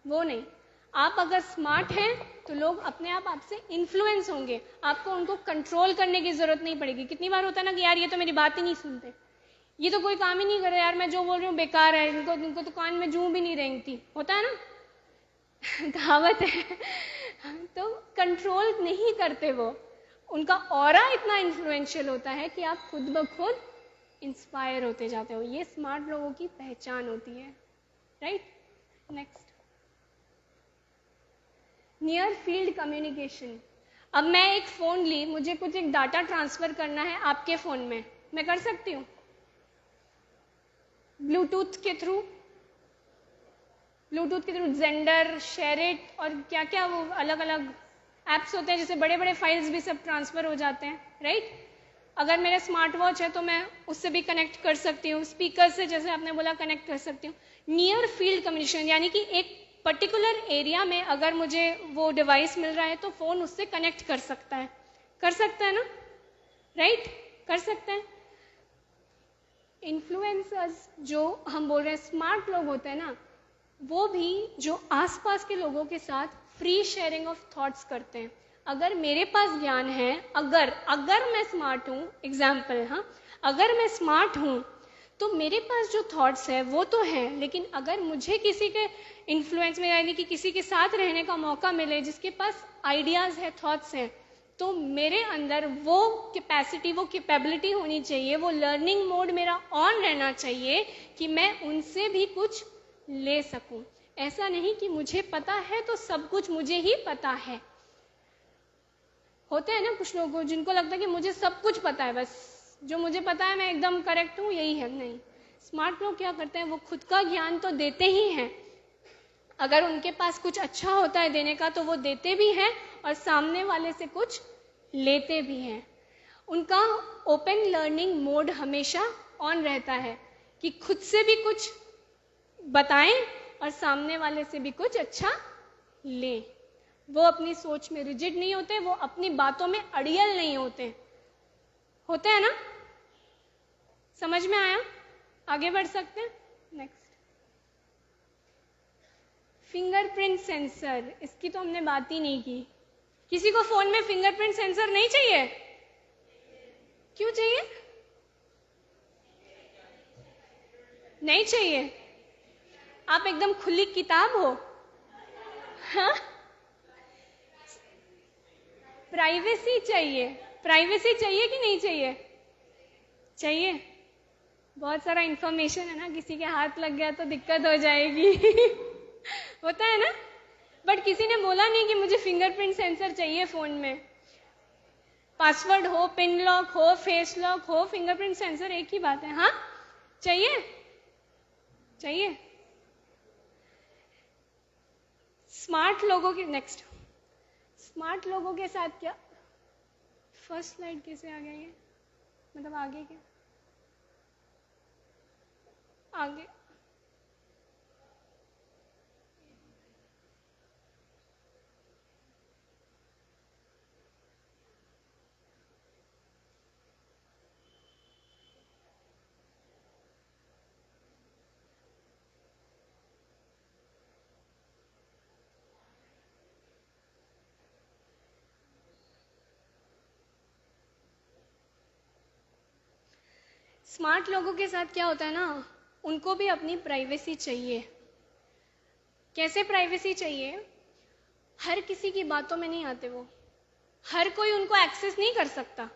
वो नहीं। आप अगर स्मार्ट हैं तो लोग अपने आप आपसे इन्फ्लुएंस होंगे, आपको उनको कंट्रोल करने की जरूरत नहीं पड़ेगी। कितनी बार होता है ना कि यार ये तो मेरी बात ही नहीं सुनते, ये तो कोई काम ही नहीं कर रहे, यार मैं जो बोल रही हूँ बेकार है, इनको तो कान में जूं भी नहीं रेंगती। होता है ना, कहावत है। तो कंट्रोल नहीं करते वो, उनका ऑरा इतना इन्फ्लुएंशियल होता है कि आप खुद ब खुद इंस्पायर होते जाते हो। ये स्मार्ट लोगों की पहचान होती है, right. Next, near field communication. अब मैं एक फोन ली, मुझे कुछ एक डाटा ट्रांसफर करना है आपके फोन में, मैं कर सकती हूँ ब्लूटूथ के थ्रू, जेंडर, शेयरिट और क्या क्या वो अलग अलग एप्स होते हैं, जिससे बड़े बड़े फाइल्स भी सब ट्रांसफर हो जाते हैं, राइट। अगर मेरा स्मार्ट वॉच है तो मैं उससे भी कनेक्ट कर सकती हूँ, स्पीकर से जैसे आपने बोला कनेक्ट कर सकती हूँ। नियर फील्ड कम्युनिकेशन यानी कि एक पर्टिकुलर एरिया में अगर मुझे वो डिवाइस मिल रहा है तो फोन उससे कनेक्ट कर सकता है, ना, राइट, कर सकते हैं। इन्फ्लुएंसर्स जो हम बोल रहे हैं स्मार्ट लोग होते हैं ना, वो भी जो आसपास के लोगों के साथ फ्री शेयरिंग ऑफ थॉट्स करते हैं। अगर मेरे पास ज्ञान है, अगर मैं स्मार्ट हूँ, एग्जाम्पल, हाँ, अगर मैं स्मार्ट हूँ तो मेरे पास जो थॉट्स है वो तो है, लेकिन अगर मुझे किसी के इन्फ्लुएंस में, यानी कि किसी के साथ रहने का मौका मिले जिसके पास आइडियाज़ है, थॉट्स हैं, तो मेरे अंदर वो कैपेसिटी, वो कैपेबिलिटी होनी चाहिए, वो लर्निंग मोड मेरा ऑन रहना चाहिए कि मैं उनसे भी कुछ ले सकूं। ऐसा नहीं कि मुझे पता है तो सब कुछ मुझे ही पता है। होते हैं ना कुछ लोगों जिनको लगता है कि मुझे सब कुछ पता है, बस जो मुझे पता है मैं एकदम करेक्ट हूँ, यही है। नहीं, स्मार्ट लोग क्या करते हैं, वो खुद का ज्ञान तो देते ही हैं, अगर उनके पास कुछ अच्छा होता है देने का तो वो देते भी हैं और सामने वाले से कुछ लेते भी हैं। उनका ओपन लर्निंग मोड हमेशा ऑन रहता है कि खुद से भी कुछ बताएं और सामने वाले से भी कुछ अच्छा लें। वो अपनी सोच में रिजिड नहीं होते, वो अपनी बातों में अड़ियल नहीं होते। होते हैं ना? समझ में आया? आगे बढ़ सकते हैं? नेक्स्ट, फिंगरप्रिंट सेंसर, इसकी तो हमने बात ही नहीं की। किसी को फोन में फिंगरप्रिंट सेंसर नहीं चाहिए? क्यों चाहिए? नहीं चाहिए? आप एकदम खुली किताब हो? हाँ? प्राइवेसी चाहिए, प्राइवेसी चाहिए कि नहीं चाहिए? चाहिए। बहुत सारा इंफॉर्मेशन है ना, किसी के हाथ लग गया तो दिक्कत हो जाएगी। होता है ना? बट किसी ने बोला नहीं कि मुझे फिंगरप्रिंट सेंसर चाहिए फोन में। पासवर्ड हो, पिन लॉक हो, फेस लॉक हो, फिंगरप्रिंट सेंसर एक ही बात है। हाँ, चाहिए? चाहिए। स्मार्ट लोगों के, नेक्स्ट, स्मार्ट लोगों के साथ क्या, फर्स्ट स्लाइड कैसे आ गया ये, मतलब आगे क्या, आगे स्मार्ट लोगों के साथ क्या होता है ना, उनको भी अपनी प्राइवेसी चाहिए। कैसे प्राइवेसी चाहिए? हर किसी की बातों में नहीं आते वो, हर कोई उनको एक्सेस नहीं कर सकता,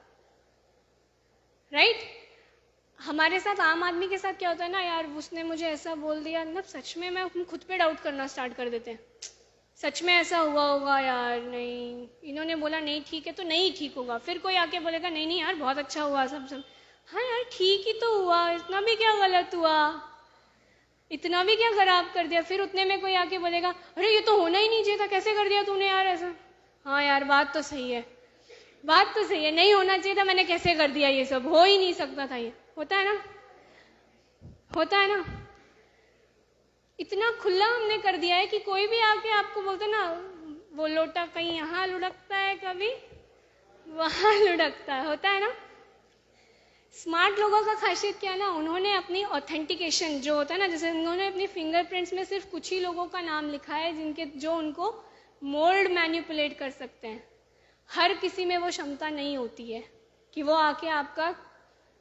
राइट? हमारे साथ, आम आदमी के साथ क्या होता है ना, यार उसने मुझे ऐसा बोल दिया, मतलब सच में मैं खुद पे डाउट करना स्टार्ट कर देते हैं। सच में ऐसा हुआ होगा यार, नहीं इन्होंने बोला नहीं ठीक है तो नहीं ठीक होगा, फिर कोई आके बोलेगा नहीं नहीं यार बहुत अच्छा हुआ, सब हाँ यार ठीक ही तो हुआ, इतना भी क्या गलत हुआ, इतना भी क्या खराब कर दिया। फिर उतने में कोई आके बोलेगा अरे ये तो होना ही नहीं चाहिए था, कैसे कर दिया तूने यार ऐसा। हाँ यार बात तो सही है, बात तो सही है, नहीं होना चाहिए था, मैंने कैसे कर दिया, ये सब हो ही नहीं सकता था। ये होता है ना, होता है ना। इतना खुला हमने कर दिया है कि कोई भी आके आपको बोलता ना, वो लोटा कहीं यहाँ लुढ़कता है, कभी वहां लुढ़कता है, होता है ना। स्मार्ट लोगों का खासियत क्या है ना, उन्होंने अपनी ऑथेंटिकेशन जो होता है ना, जैसे उन्होंने अपनी फिंगरप्रिंट्स में सिर्फ कुछ ही लोगों का नाम लिखा है जिनके, जो उनको मोल्ड मैनिपुलेट कर सकते हैं। हर किसी में वो क्षमता नहीं होती है कि वो आके आपका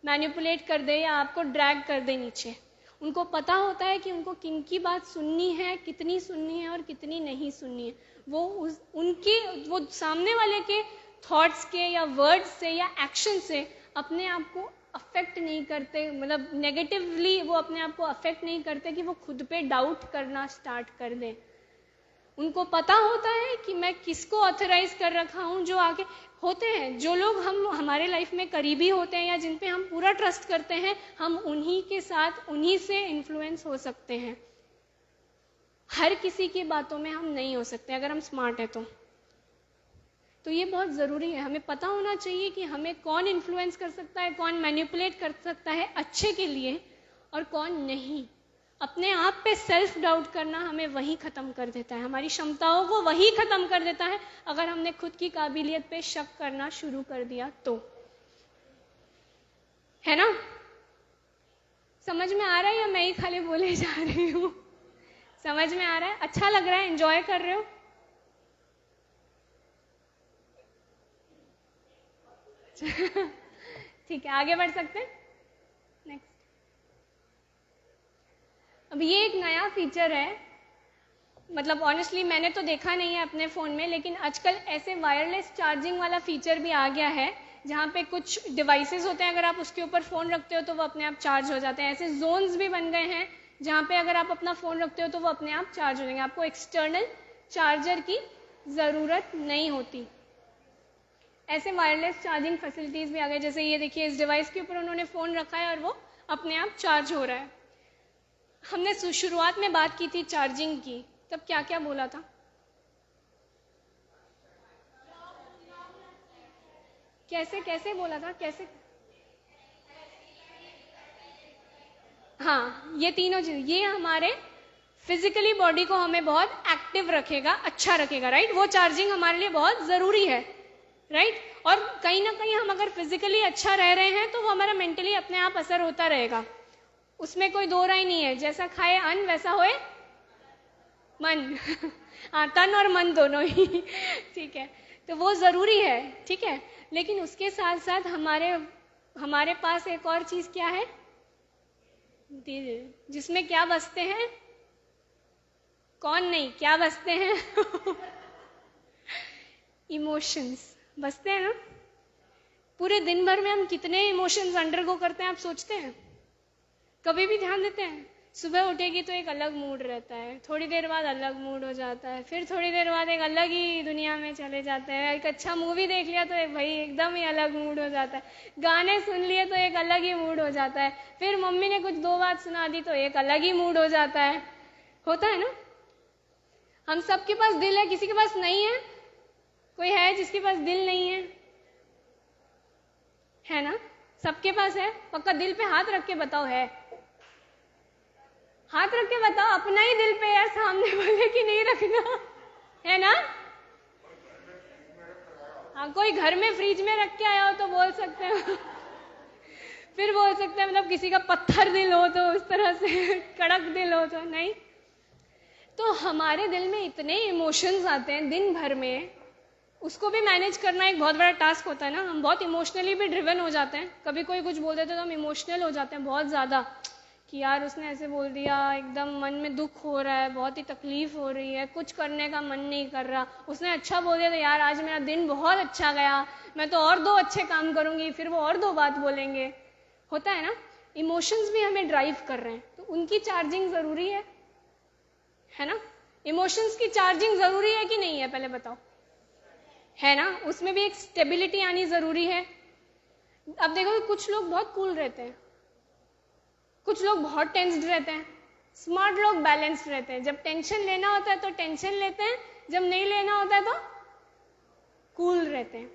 मैनिपुलेट कर दे या आपको ड्रैग कर दे नीचे। उनको पता होता है कि उनको किन की बात सुननी है, कितनी सुननी है और कितनी नहीं सुननी है। वो सामने वाले के थॉट्स के या वर्ड्स से या एक्शन से अपने आप को अफेक्ट नहीं करते, मतलब नेगेटिवली वो अपने आप को अफेक्ट नहीं करते कि वो खुद पे डाउट करना स्टार्ट कर दें। उनको पता होता है कि मैं किसको ऑथराइज कर रखा हूँ। जो आगे होते हैं, जो लोग हमारे लाइफ में करीबी होते हैं या जिन पे हम पूरा ट्रस्ट करते हैं, हम उन्हीं के साथ, उन्हीं से इन्फ्लुएंस हो सकते हैं। हर किसी की बातों में हम नहीं हो सकते अगर हम स्मार्ट है तो ये बहुत ज़रूरी है। हमें पता होना चाहिए कि हमें कौन इन्फ्लुएंस कर सकता है, कौन मैनिपुलेट कर सकता है अच्छे के लिए और कौन नहीं। अपने आप पे सेल्फ डाउट करना हमें वही ख़त्म कर देता है, हमारी क्षमताओं को वही ख़त्म कर देता है अगर हमने खुद की काबिलियत पे शक करना शुरू कर दिया तो, है ना। समझ में आ रहा है या मैं ही खाली बोले जा रही हूँ? समझ में आ रहा है? अच्छा लग रहा है? एंजॉय कर रहे हो? ठीक है, आगे बढ़ सकते हैं। नेक्स्ट। अब ये एक नया फीचर है, मतलब ऑनेस्टली मैंने तो देखा नहीं है अपने फ़ोन में, लेकिन आजकल ऐसे वायरलेस चार्जिंग वाला फीचर भी आ गया है जहाँ पे कुछ डिवाइसेस होते हैं, अगर आप उसके ऊपर फ़ोन रखते हो तो वो अपने आप चार्ज हो जाते हैं। ऐसे जोन्स भी बन गए हैं जहाँ पे अगर आप अपना फ़ोन रखते हो तो वो अपने आप चार्ज हो जाएंगे, आपको एक्सटर्नल चार्जर की ज़रूरत नहीं होती। ऐसे वायरलेस चार्जिंग फैसिलिटीज़ भी आ गए, जैसे ये देखिए इस डिवाइस के ऊपर उन्होंने फ़ोन रखा है और वो अपने आप चार्ज हो रहा है। हमने शुरुआत में बात की थी चार्जिंग की, तब क्या क्या बोला था? कैसे कैसे बोला था, कैसे? हाँ, ये तीनों चीज, ये हमारे फिजिकली बॉडी को हमें बहुत एक्टिव रखेगा, अच्छा रखेगा, राइट? वो चार्जिंग हमारे लिए बहुत ज़रूरी है, राइट? और कहीं ना कहीं हम अगर फिजिकली अच्छा रह रहे हैं तो वो हमारा मेंटली अपने आप असर होता रहेगा, उसमें कोई दो राय नहीं है। जैसा खाए अन्न वैसा होए मन। हाँ, तन और मन दोनों ही। ठीक है, तो वो ज़रूरी है, ठीक है। लेकिन उसके साथ साथ हमारे पास एक और चीज़ क्या है? दिल, जिसमें क्या बसते हैं? कौन नहीं, क्या बसते हैं? इमोशंस बसते हैं ना। पूरे दिन भर में हम कितने इमोशंस अंडरगो करते हैं, आप सोचते हैं? कभी भी ध्यान देते हैं? सुबह उठेगी तो एक अलग मूड रहता है, थोड़ी देर बाद अलग मूड हो जाता है, फिर थोड़ी देर बाद एक अलग ही दुनिया में चले जाते हैं। एक अच्छा मूवी देख लिया तो भाई एकदम ही अलग मूड हो जाता है, गाने सुन लिए तो एक अलग ही मूड हो जाता है, फिर मम्मी ने कुछ दो बात सुना दी तो एक अलग ही मूड हो जाता है। होता है ना? हम सबके पास दिल है, किसी के पास नहीं है? कोई है जिसके पास दिल नहीं है? है ना? सबके पास है। पक्का दिल पे हाथ रख के बताओ, है? हाथ रख के बताओ, अपना ही दिल पे है, सामने वाले की नहीं रखना, है ना? हाँ, कोई घर में फ्रिज में रख के आया हो तो बोल सकते हैं। फिर बोल सकते हैं मतलब किसी का पत्थर दिल हो तो उस तरह से, कड़क दिल हो तो नहीं। तो हमारे दिल में इतने इमोशंस आते हैं दिन भर में, उसको भी मैनेज करना एक बहुत बड़ा टास्क होता है ना। हम बहुत इमोशनली भी ड्रिवन हो जाते हैं, कभी कोई कुछ बोल देते तो हम इमोशनल हो जाते हैं बहुत ज़्यादा, कि यार उसने ऐसे बोल दिया, एकदम मन में दुख हो रहा है, बहुत ही तकलीफ हो रही है, कुछ करने का मन नहीं कर रहा। उसने अच्छा बोल दिया तो यार आज मेरा दिन बहुत अच्छा गया, मैं तो और दो अच्छे काम करूंगी, फिर वो और दो बात बोलेंगे। होता है ना? इमोशंस भी हमें ड्राइव कर रहे हैं, तो उनकी चार्जिंग ज़रूरी है ना? इमोशंस की चार्जिंग ज़रूरी है कि नहीं है, पहले बताओ। है ना? उसमें भी एक स्टेबिलिटी आनी ज़रूरी है। अब देखो, कुछ लोग बहुत कूल रहते हैं, कुछ लोग बहुत टेंस्ड रहते हैं, स्मार्ट लोग बैलेंस्ड रहते हैं। जब टेंशन लेना होता है तो टेंशन लेते हैं, जब नहीं लेना होता है तो कूल रहते हैं।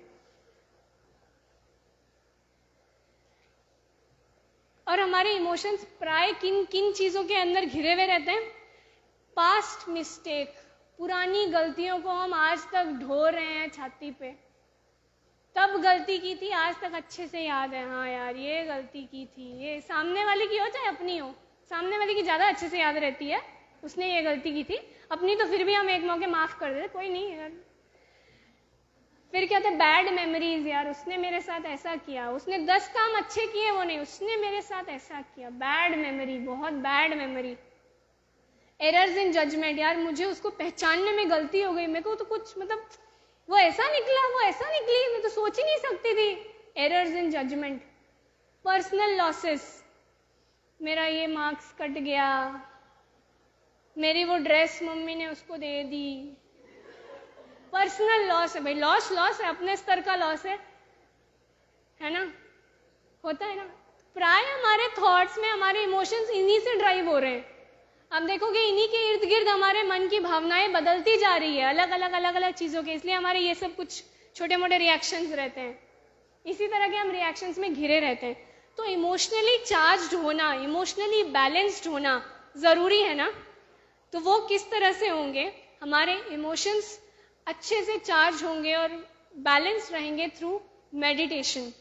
और हमारे इमोशंस प्राय किन किन चीज़ों के अंदर घिरे हुए रहते हैं? पास्ट मिस्टेक, पुरानी गलतियों को हम आज तक ढो रहे हैं छाती पे। तब गलती की थी, आज तक अच्छे से याद है, हाँ यार ये गलती की थी। ये सामने वाले की हो चाहे अपनी हो, सामने वाले की ज़्यादा अच्छे से याद रहती है, उसने ये गलती की थी। अपनी तो फिर भी हम एक मौके माफ़ कर देते, कोई नहीं यार। फिर क्या होता है? बैड मेमोरीज, यार उसने मेरे साथ ऐसा किया, उसने 10 काम अच्छे किए, वो नहीं, उसने मेरे साथ ऐसा किया। बैड मेमोरी, बहुत bad memory. Errors in judgement, यार मुझे उसको पहचानने में गलती हो गई, मेरे को तो कुछ मतलब वो ऐसा निकला, वो ऐसा निकली, मैं तो सोच ही नहीं सकती थी। Errors in judgement. Personal losses, मेरा ये मार्क्स कट गया, मेरी वो ड्रेस मम्मी ने उसको दे दी। पर्सनल लॉस है भाई, लॉस है, अपने स्तर का लॉस है ना? होता है ना? प्राय हमारे थॉट्स में हमारे इमोशंस इन्हीं से ड्राइव हो रहे हैं। अब देखोगे इन्हीं के इर्द गिर्द हमारे मन की भावनाएं बदलती जा रही है, अलग अलग चीज़ों के, इसलिए हमारे ये सब कुछ छोटे मोटे रिएक्शंस रहते हैं। इसी तरह के हम रिएक्शंस में घिरे रहते हैं। तो इमोशनली चार्ज्ड होना, इमोशनली बैलेंस्ड होना ज़रूरी है ना? तो वो किस तरह से होंगे? हमारे इमोशंस अच्छे से चार्ज होंगे और बैलेंस रहेंगे थ्रू मेडिटेशन।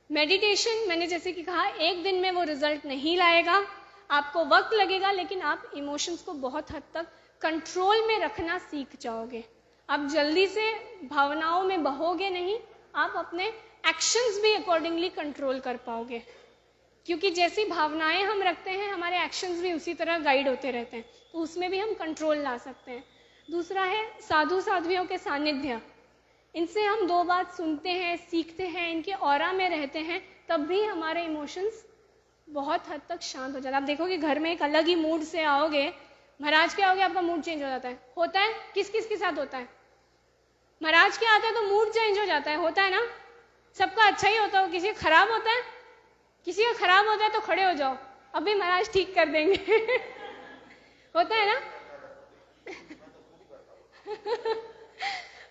मेडिटेशन मैंने जैसे कि कहा, एक दिन में वो रिजल्ट नहीं लाएगा, आपको वक्त लगेगा, लेकिन आप इमोशंस को बहुत हद तक कंट्रोल में रखना सीख जाओगे। आप जल्दी से भावनाओं में बहोगे नहीं, आप अपने एक्शंस भी अकॉर्डिंगली कंट्रोल कर पाओगे, क्योंकि जैसी भावनाएं हम रखते हैं हमारे एक्शंस भी उसी तरह गाइड होते रहते हैं, तो उसमें भी हम कंट्रोल ला सकते हैं। दूसरा है साधु साध्वियों के सानिध्य, इनसे हम दो बात सुनते हैं, सीखते हैं, इनके ऑरा में रहते हैं, तब भी हमारे इमोशंस बहुत हद तक शांत हो जाता है। आप देखोगे घर में एक अलग ही मूड से आओगे, महाराज के आओगे आपका मूड चेंज हो जाता है। होता है किस किस के साथ होता है? महाराज के आते हैं तो मूड चेंज हो जाता है, होता है ना? सबका अच्छा ही होता हो, किसी का खराब होता है? किसी का खराब होता है तो खड़े हो जाओ, अभी महाराज ठीक कर देंगे। होता है ना?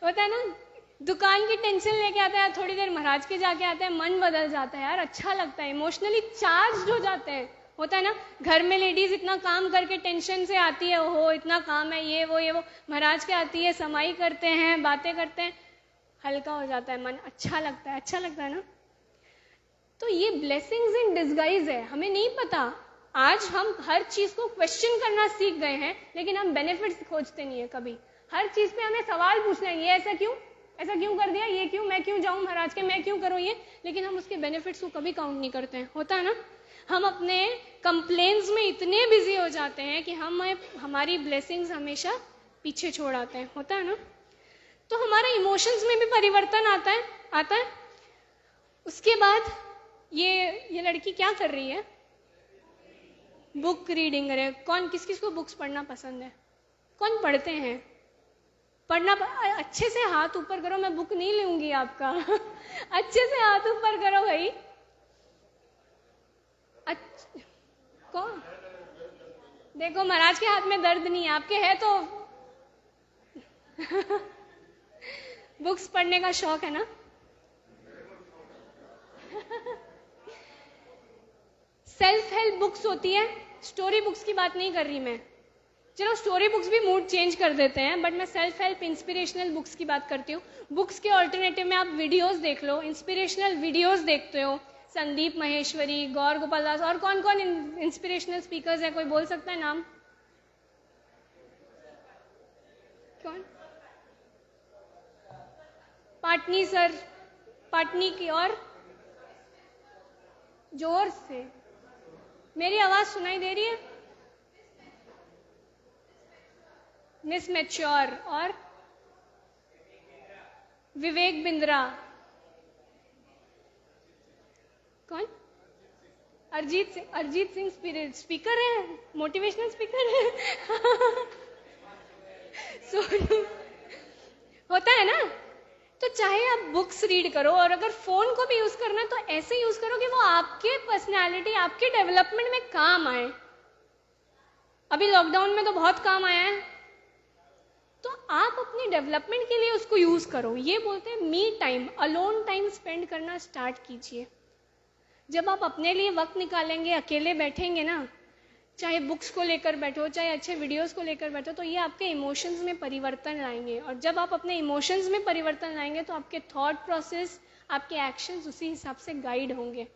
होता है ना? दुकान की टेंशन लेके आता है, थोड़ी देर महाराज के जाके आते हैं, मन बदल जाता है यार, अच्छा लगता है, इमोशनली चार्ज हो जाते हैं। होता है ना? घर में लेडीज इतना काम करके टेंशन से आती है, ओहो इतना काम है, ये वो, महाराज के आती है, समाई करते हैं, बातें करते हैं, हल्का हो जाता है मन, अच्छा लगता है, अच्छा लगता है ना? तो ये ब्लेसिंग्स इन डिस्गाइज है, हमें नहीं पता। आज हम हर चीज को क्वेश्चन करना सीख गए हैं, लेकिन हम बेनिफिट्स खोजते नहीं है कभी। हर चीज पे हमें सवाल पूछना है, ये ऐसा क्यों कर दिया, ये क्यों, मैं क्यों जाऊं महाराज के, मैं क्यों करूं ये, लेकिन हम उसके बेनिफिट्स को कभी काउंट नहीं करते हैं। होता है ना? हम अपने कंप्लेन्स में इतने बिजी हो जाते हैं कि हम हमारी ब्लेसिंग्स हमेशा पीछे छोड़ आते हैं। होता है ना? तो हमारे इमोशंस में भी परिवर्तन आता है। उसके बाद ये लड़की क्या कर रही है? बुक रीडिंग करे। कौन किस किस को बुक्स पढ़ना पसंद है? कौन पढ़ते हैं? पढ़ना अच्छे से हाथ ऊपर करो, मैं बुक नहीं लूंगी आपका। अच्छे से हाथ ऊपर करो भाई। कौन? देखो महाराज के हाथ में दर्द नहीं है, आपके है तो। बुक्स पढ़ने का शौक है ना? सेल्फ हेल्प बुक्स होती है, स्टोरी बुक्स की बात नहीं कर रही मैं। चलो स्टोरी बुक्स भी मूड चेंज कर देते हैं, बट मैं सेल्फ हेल्प इंस्पिरेशनल बुक्स की बात करती हूँ। बुक्स के ऑल्टरनेटिव में आप वीडियोस देख लो, इंस्पिरेशनल वीडियोस देखते हो। संदीप माहेश्वरी, गौर गोपाल दास, और कौन कौन इंस्पिरेशनल स्पीकर्स है, कोई बोल सकता है नाम? कौन? पाटनी सर, पाटनी की। और जोर से मेरी आवाज सुनाई दे रही है? मिस मैच्योर और विवेक बिंद्रा। कौन? अरिजीत सिंह स्पीकर है, मोटिवेशनल स्पीकर है। सोनू। होता है ना? तो चाहे आप बुक्स रीड करो, और अगर फोन को भी यूज करना है तो ऐसे यूज करो कि वो आपके पर्सनालिटी, आपके डेवलपमेंट में काम आए। अभी लॉकडाउन में तो बहुत काम आया है, तो आप अपनी डेवलपमेंट के लिए उसको यूज करो। ये बोलते हैं me time, alone time spend करना स्टार्ट कीजिए। जब आप अपने लिए वक्त निकालेंगे, अकेले बैठेंगे ना, चाहे बुक्स को लेकर बैठो, चाहे अच्छे वीडियोस को लेकर बैठो, तो ये आपके इमोशंस में परिवर्तन लाएंगे। और जब आप अपने इमोशंस में परिवर्तन लाएंगे तो आपके थॉट प्रोसेस, आपके एक्शंस उसी हिसाब से गाइड होंगे।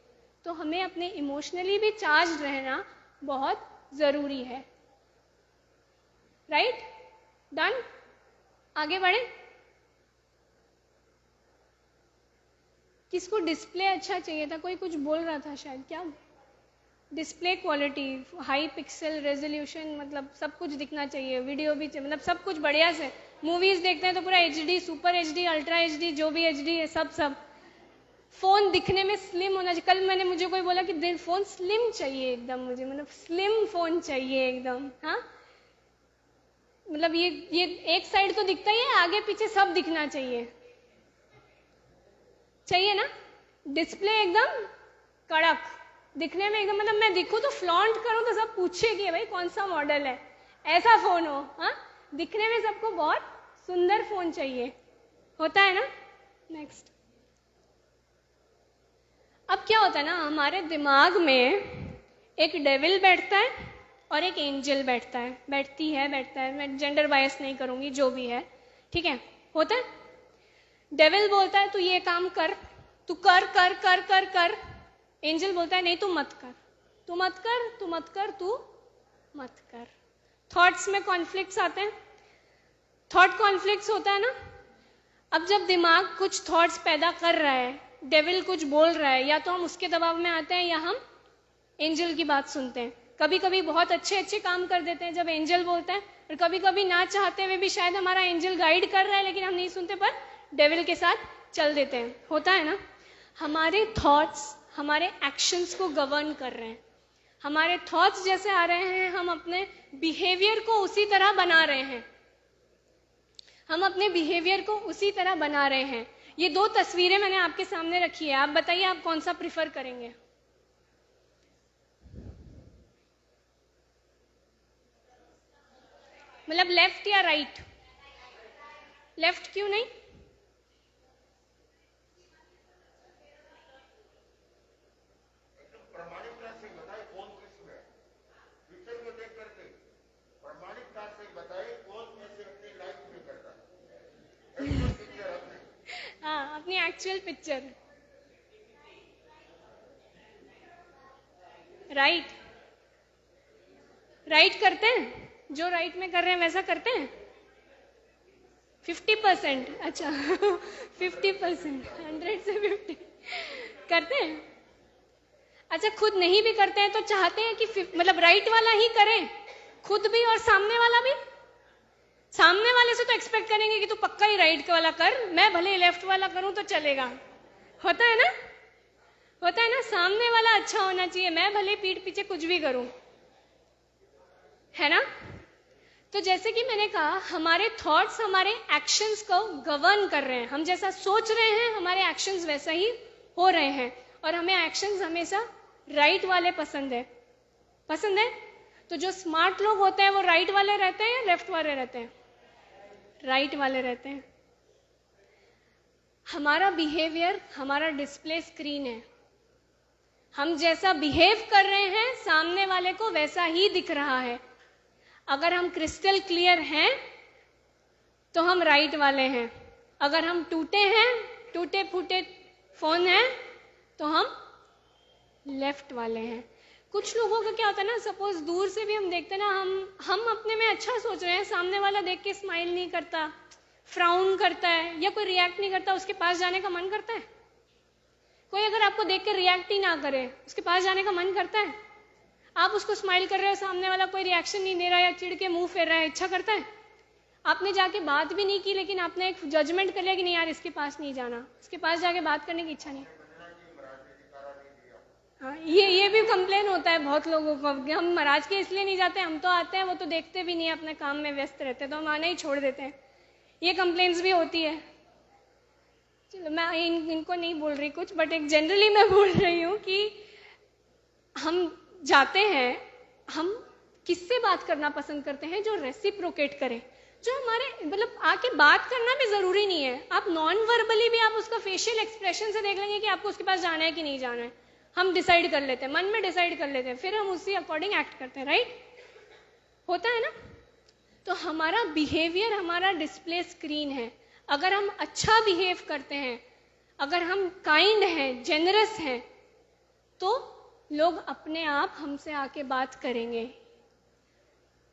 तो हमें अपने इमोशनली भी चार्ज रहना बहुत जरूरी है। राइट? डन? आगे बढ़े। किसको डिस्प्ले अच्छा चाहिए था? कोई कुछ बोल रहा था शायद, क्या? Display quality, high pixel resolution, मतलब सब कुछ दिखना चाहिए, वीडियो भी चाहिए, मतलब सब कुछ बढ़िया से। मूवीज देखते हैं तो पूरा HD, super HD, ultra HD, जो भी HD है, सब। फोन दिखने में स्लिम होना चाहिए। कल मुझे कोई बोला कि फोन स्लिम चाहिए एकदम, मुझे मतलब स्लिम फोन चाहिए एकदम। हाँ, मतलब ये एक साइड तो दिखता ही है, आगे पीछे सब दिखना चाहिए ना? डिस्प्ले एकदम कड़क दिखने में, एकदम मतलब मैं दिखूं तो फ्लॉन्ट करूं तो सब पूछे कि भाई कौन सा मॉडल है, ऐसा फोन हो। हाँ, दिखने में सबको बहुत सुंदर फोन चाहिए। होता है ना? नेक्स्ट। अब क्या होता है ना, हमारे दिमाग में एक डेविल बैठता है और एक एंजल बैठती है, मैं जेंडर बायस नहीं करूंगी, जो भी है, ठीक है। होता है, डेविल बोलता है तू ये काम कर, तू कर कर कर कर कर। एंजल बोलता है नहीं तू मत कर, तू मत कर, तू मत कर, तू मत कर। थॉट्स में कॉन्फ्लिक्ट्स आते हैं, थॉट कॉन्फ्लिक्ट्स होता है ना। अब जब दिमाग कुछ थॉट्स पैदा कर रहा है डेविल कुछ बोल रहा है, या तो हम उसके दबाव में आते हैं या हम एंजल की बात सुनते हैं। कभी कभी बहुत अच्छे अच्छे काम कर देते हैं जब एंजल बोलते हैं, और कभी कभी ना चाहते हुए भी शायद हमारा एंजल गाइड कर रहा है लेकिन हम नहीं सुनते, पर डेविल के साथ चल देते हैं। होता है ना, हमारे थॉट्स हमारे एक्शंस को गवर्न कर रहे हैं। हमारे थॉट्स जैसे आ रहे हैं, हम अपने बिहेवियर को उसी तरह बना रहे हैं। हम अपने बिहेवियर को उसी तरह बना रहे हैं। ये दो तस्वीरें मैंने आपके सामने रखी है, आप बताइए आप कौन सा प्रिफर करेंगे? मतलब लेफ्ट या राइट? लेफ्ट क्यों नहीं? प्रामाणिकता से बताए कौन किसमें है, फ्यूचर को देख करके प्रामाणिकता से बताए कौन ऐसे अपनी लाइफ में करता है। हाँ, अपनी एक्चुअल पिक्चर। राइट राइट करते हैं, जो राइट में कर रहे हैं वैसा करते हैं। 50%, अच्छा 50%, 100 से 50 करते हैं। अच्छा, खुद नहीं भी करते हैं तो चाहते हैं कि मतलब राइट वाला ही करें, खुद भी और सामने वाला भी। सामने वाले से तो एक्सपेक्ट करेंगे कि तू पक्का ही राइट वाला कर, मैं भले लेफ्ट वाला करूं तो चलेगा। होता है ना, होता है ना, सामने वाला अच्छा होना चाहिए, मैं भले पीठ पीछे कुछ भी करूं, है ना। तो जैसे कि मैंने कहा, हमारे थॉट्स हमारे एक्शंस को गवर्न कर रहे हैं। हम जैसा सोच रहे हैं हमारे एक्शंस वैसा ही हो रहे हैं, और हमें एक्शंस हमेशा राइट वाले पसंद है। पसंद है तो जो स्मार्ट लोग होते हैं वो राइट वाले रहते हैं या लेफ्ट वाले रहते हैं? राइट वाले रहते हैं। हमारा बिहेवियर हमारा डिस्प्ले स्क्रीन है। हम जैसा बिहेव कर रहे हैं सामने वाले को वैसा ही दिख रहा है। अगर हम क्रिस्टल क्लियर हैं तो हम राइट वाले हैं, अगर हम टूटे हैं, टूटे फूटे फोन हैं, तो हम लेफ्ट वाले हैं। कुछ लोगों का क्या होता है ना, सपोज दूर से भी हम देखते हैं ना, हम अपने में अच्छा सोच रहे हैं, सामने वाला देख के स्माइल नहीं करता, फ्राउन करता है या कोई रिएक्ट नहीं करता, उसके पास जाने का मन करता है? कोई अगर आपको देख के रिएक्ट ही ना करे, उसके पास जाने का मन करता है? आप उसको स्माइल कर रहे हो, सामने वाला कोई रिएक्शन नहीं दे रहा या चिढ़ के मुंह फेर रहा है, इच्छा करता है? आपने जाके बात भी नहीं की लेकिन आपने एक जजमेंट कर लिया कि नहीं यार इसके पास नहीं जाना, इसके पास जाके बात करने की इच्छा नहीं। हाँ, ये भी कंप्लेन होता है बहुत लोगों को कि हम महाराज के इसलिए नहीं जाते, हम तो आते हैं, वो तो देखते भी नहीं है, अपने काम में व्यस्त रहते हैं, तो हम आना ही छोड़ देते हैं। ये कंप्लेन्स भी होती है। चलो मैं इनको नहीं बोल रही कुछ, बट एक जनरली मैं बोल रही हूँ कि हम जाते हैं, हम किससे बात करना पसंद करते हैं? जो रेसिप्रोकेट करे, जो हमारे मतलब आके बात करना भी जरूरी नहीं है, आप नॉन वर्बली भी आप उसका फेशियल एक्सप्रेशन से देख लेंगे कि आपको उसके पास जाना है कि नहीं जाना है। हम डिसाइड कर लेते हैं, मन में डिसाइड कर लेते हैं, फिर हम उसी अकॉर्डिंग एक्ट करते हैं। राइट, होता है ना। तो हमारा बिहेवियर हमारा डिस्प्ले स्क्रीन है। अगर हम अच्छा बिहेव करते हैं, अगर हम काइंड हैं, जेनरस हैं, तो लोग अपने आप हमसे आके बात करेंगे।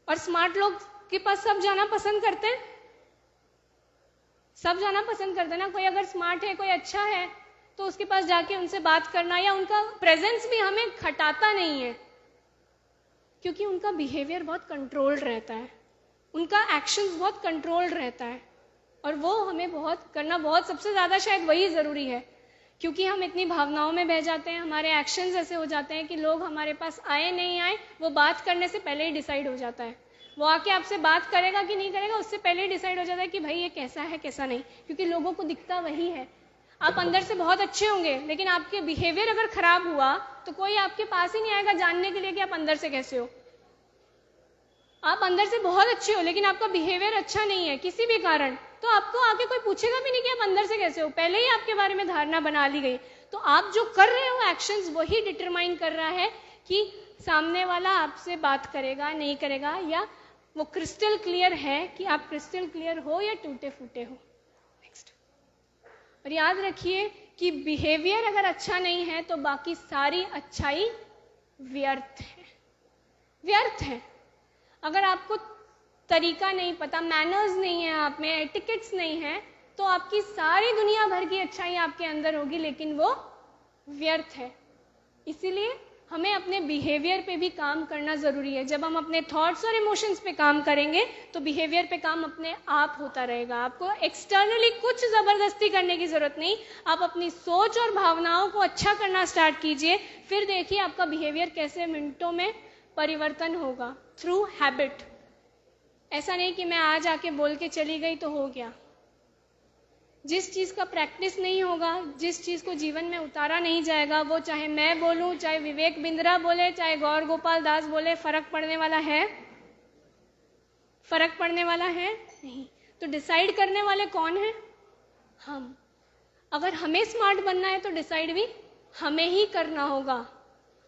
और स्मार्ट लोग के पास सब जाना पसंद करते हैं, सब जाना पसंद करते हैं ना। कोई अगर स्मार्ट है, कोई अच्छा है, तो उसके पास जाके उनसे बात करना, या उनका प्रेजेंस भी हमें खटाता नहीं है, क्योंकि उनका बिहेवियर बहुत कंट्रोल्ड रहता है, उनका एक्शंस बहुत कंट्रोल्ड रहता है, और वो हमें बहुत करना, बहुत सबसे ज्यादा शायद वही जरूरी है। क्योंकि हम इतनी भावनाओं में बह जाते हैं, हमारे एक्शंस ऐसे हो जाते हैं कि लोग हमारे पास आए नहीं आए वो बात करने से पहले ही डिसाइड हो जाता है। वो आके आपसे बात करेगा कि नहीं करेगा उससे पहले ही डिसाइड हो जाता है कि भाई ये कैसा है कैसा नहीं, क्योंकि लोगों को दिखता वही है। आप अंदर से बहुत अच्छे होंगे लेकिन आपके बिहेवियर अगर खराब हुआ तो कोई आपके पास ही नहीं आएगा जानने के लिए कि आप अंदर से कैसे हो। आप अंदर से बहुत अच्छे हो लेकिन आपका बिहेवियर अच्छा नहीं है किसी भी कारण, तो आपको आके कोई पूछेगा भी नहीं कि आप अंदर से कैसे हो, पहले ही आपके बारे में धारणा बना ली गई। तो आप जो कर रहे हो एक्शंस वही डिटरमाइन कर रहा है कि सामने वाला आपसे बात करेगा नहीं करेगा, या वो क्रिस्टल क्लियर है कि आप क्रिस्टल क्लियर हो या टूटे फूटे हो। नेक्स्ट, और याद रखिए कि बिहेवियर अगर अच्छा नहीं है तो बाकी सारी अच्छाई व्यर्थ है, व्यर्थ है। अगर आपको तरीका नहीं पता, मैनर्स नहीं है, आप में एटिकेट्स नहीं है, तो आपकी सारी दुनिया भर की अच्छाई आपके अंदर होगी, लेकिन वो व्यर्थ है। इसीलिए हमें अपने बिहेवियर पे भी काम करना ज़रूरी है। जब हम अपने थॉट्स और इमोशंस पे काम करेंगे तो बिहेवियर पे काम अपने आप होता रहेगा। आपको एक्सटर्नली कुछ ज़बरदस्ती करने की ज़रूरत नहीं। आप अपनी सोच और भावनाओं को अच्छा करना स्टार्ट कीजिए, फिर देखिए आपका बिहेवियर कैसे मिनटों में परिवर्तन होगा थ्रू हैबिट। ऐसा नहीं कि मैं आज आके बोल के चली गई तो हो गया। जिस चीज़ का प्रैक्टिस नहीं होगा, जिस चीज़ को जीवन में उतारा नहीं जाएगा, वो चाहे मैं बोलूं, चाहे विवेक बिंद्रा बोले, चाहे गौर गोपाल दास बोले, फर्क पड़ने वाला है? फर्क पड़ने वाला है नहीं। तो डिसाइड करने वाले कौन है? हम। अगर हमें स्मार्ट बनना है तो डिसाइड भी हमें ही करना होगा,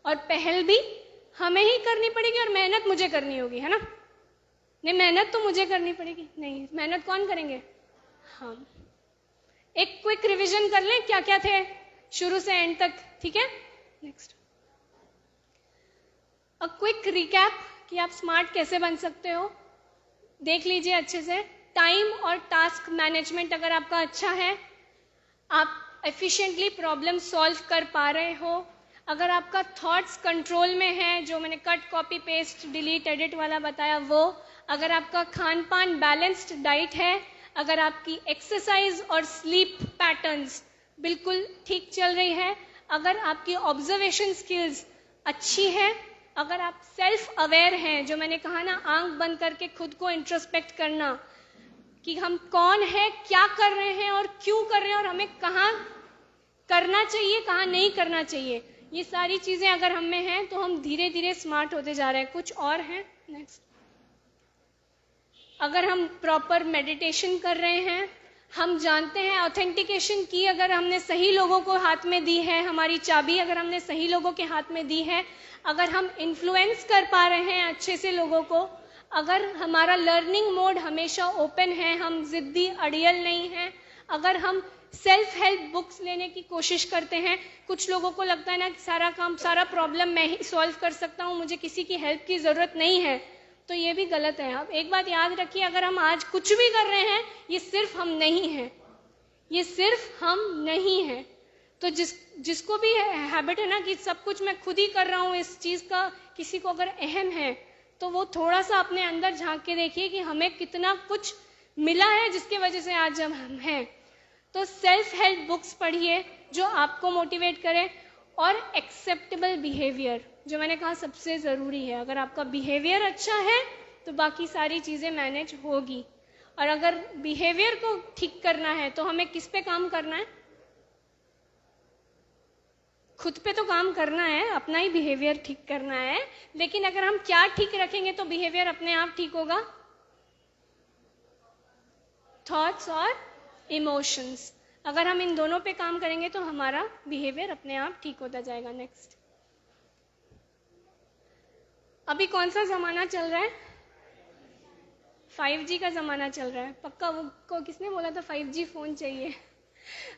और पहल भी हमें ही करनी पड़ेगी, और मेहनत मुझे करनी होगी, है ना? नहीं, मेहनत तो मुझे करनी पड़ेगी। नहीं, मेहनत कौन करेंगे? हम। एक क्विक रिवीजन कर लें क्या क्या थे शुरू से एंड तक, ठीक है? नेक्स्ट, अ क्विक रिकैप कि आप स्मार्ट कैसे बन सकते हो, देख लीजिए अच्छे से। टाइम और टास्क मैनेजमेंट अगर आपका अच्छा है, आप एफिशिएंटली प्रॉब्लम सॉल्व कर पा रहे हो, अगर आपका थॉट्स कंट्रोल में है, जो मैंने cut copy paste delete edit वाला बताया वो, अगर आपका खान पान बैलेंस्ड डाइट है, अगर आपकी एक्सरसाइज और स्लीप पैटर्न्स बिल्कुल ठीक चल रही है, अगर आपकी ऑब्जर्वेशन स्किल्स अच्छी है, अगर आप सेल्फ अवेयर हैं, जो मैंने कहा ना, आंख बंद करके खुद को इंट्रोस्पेक्ट करना कि हम कौन है, क्या कर रहे हैं और क्यों कर रहे हैं, और हमें कहाँ करना चाहिए, कहाँ नहीं करना चाहिए, ये सारी चीज़ें अगर हम में हैं तो हम धीरे धीरे स्मार्ट होते जा रहे हैं। कुछ और हैं? नेक्स्ट, अगर हम प्रॉपर मेडिटेशन कर रहे हैं, हम जानते हैं ऑथेंटिकेशन की अगर हमने सही लोगों को हाथ में दी है, हमारी चाबी अगर हमने सही लोगों के हाथ में दी है, अगर हम इन्फ्लुएंस कर पा रहे हैं अच्छे से लोगों को, अगर हमारा लर्निंग मोड हमेशा ओपन है, हम जिद्दी अड़ियल नहीं हैं, अगर हम सेल्फ हेल्प बुक्स लेने की कोशिश करते हैं। कुछ लोगों को लगता है ना कि सारा काम, सारा प्रॉब्लम मैं ही सॉल्व कर सकता हूँ, मुझे किसी की हेल्प की ज़रूरत नहीं है, तो ये भी गलत है। अब एक बात याद रखिए, अगर हम आज कुछ भी कर रहे हैं, ये सिर्फ हम नहीं हैं, ये सिर्फ हम नहीं हैं। तो जिसको भी हैबिट है ना कि सब कुछ मैं खुद ही कर रहा हूँ, इस चीज़ का किसी को अगर अहम है, तो वो थोड़ा सा अपने अंदर झांक के देखिए कि हमें कितना कुछ मिला है जिसकी वजह से आज हम हैं। तो सेल्फ हेल्प बुक्स पढ़िए जो आपको मोटिवेट करें, और एक्सेप्टेबल बिहेवियर, जो मैंने कहा सबसे ज़रूरी है। अगर आपका बिहेवियर अच्छा है तो बाकी सारी चीज़ें मैनेज होगी। और अगर बिहेवियर को ठीक करना है तो हमें किस पे काम करना है? खुद पे तो काम करना है, अपना ही बिहेवियर ठीक करना है। लेकिन अगर हम क्या ठीक रखेंगे तो बिहेवियर अपने आप ठीक होगा? थॉट्स और इमोशंस। अगर हम इन दोनों पे काम करेंगे तो हमारा बिहेवियर अपने आप ठीक होता जाएगा। नेक्स्ट, अभी कौन सा जमाना चल रहा है? 5G का जमाना चल रहा है। पक्का वो को किसने बोला था 5G फोन चाहिए?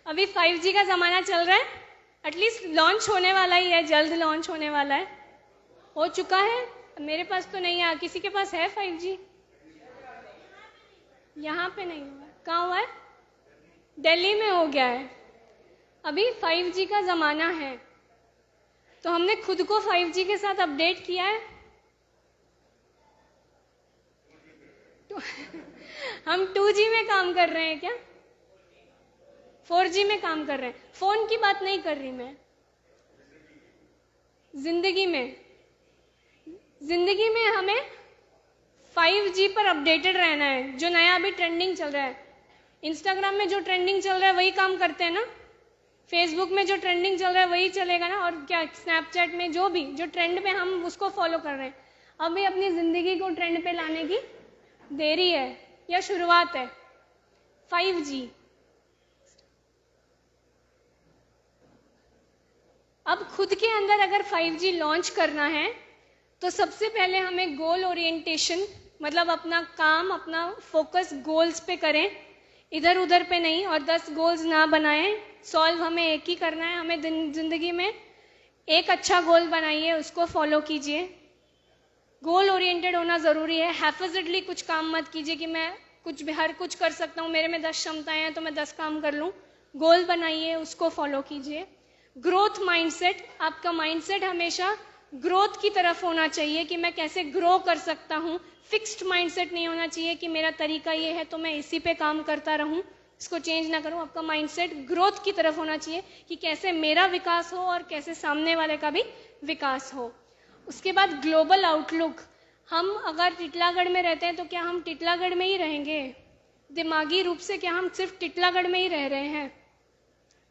अभी 5G का जमाना चल रहा है, एटलीस्ट लॉन्च होने वाला ही है, जल्द लॉन्च होने वाला है। हो चुका है? मेरे पास तो नहीं है। किसी के पास है 5G? यहाँ पे नहीं हुआ। कहाँ हुआ है? दिल्ली में हो गया है। अभी 5G का जमाना है, तो हमने खुद को 5G के साथ अपडेट किया है। तो हम 2G में काम कर रहे हैं क्या? 4G में काम कर रहे हैं। फोन की बात नहीं कर रही मैं, जिंदगी में हमें 5G पर अपडेटेड रहना है। जो नया अभी ट्रेंडिंग चल रहा है, इंस्टाग्राम में जो ट्रेंडिंग चल रहा है वही काम करते हैं ना, फेसबुक में जो ट्रेंडिंग चल रहा है वही चलेगा ना, और क्या स्नैपचैट में जो ट्रेंड पे हम उसको फॉलो कर रहे हैं। अभी अपनी जिंदगी को ट्रेंड पे लाने की देरी है या शुरुआत है। 5G। अब खुद के अंदर अगर 5G लॉन्च करना है तो सबसे पहले हमें गोल ओरिएंटेशन, मतलब अपना काम, अपना फोकस गोल्स पे करें, इधर उधर पे नहीं, और 10 गोल्स ना बनाएं। सॉल्व हमें एक ही करना है। हमें जिंदगी में एक अच्छा गोल बनाइए, उसको फॉलो कीजिए। गोल ओरिएंटेड होना ज़रूरी है। हैफिजडली कुछ काम मत कीजिए कि मैं हर कुछ कर सकता हूँ, मेरे में 10 क्षमताएं हैं तो मैं 10 काम कर लूँ। गोल बनाइए, उसको फॉलो कीजिए। ग्रोथ माइंडसेट, आपका माइंडसेट हमेशा ग्रोथ की तरफ होना चाहिए कि मैं कैसे ग्रो कर सकता हूँ। फिक्स्ड माइंडसेट नहीं होना चाहिए कि मेरा तरीका ये है तो मैं इसी पे काम करता रहूँ, इसको चेंज ना करूँ। आपका माइंडसेट ग्रोथ की तरफ होना चाहिए कि कैसे मेरा विकास हो और कैसे सामने वाले का भी विकास हो। उसके बाद ग्लोबल आउटलुक, हम अगर टिटलागढ़ में रहते हैं तो क्या हम टिटलागढ़ में ही रहेंगे? दिमागी रूप से क्या हम सिर्फ टिटलागढ़ में ही रह रहे हैं?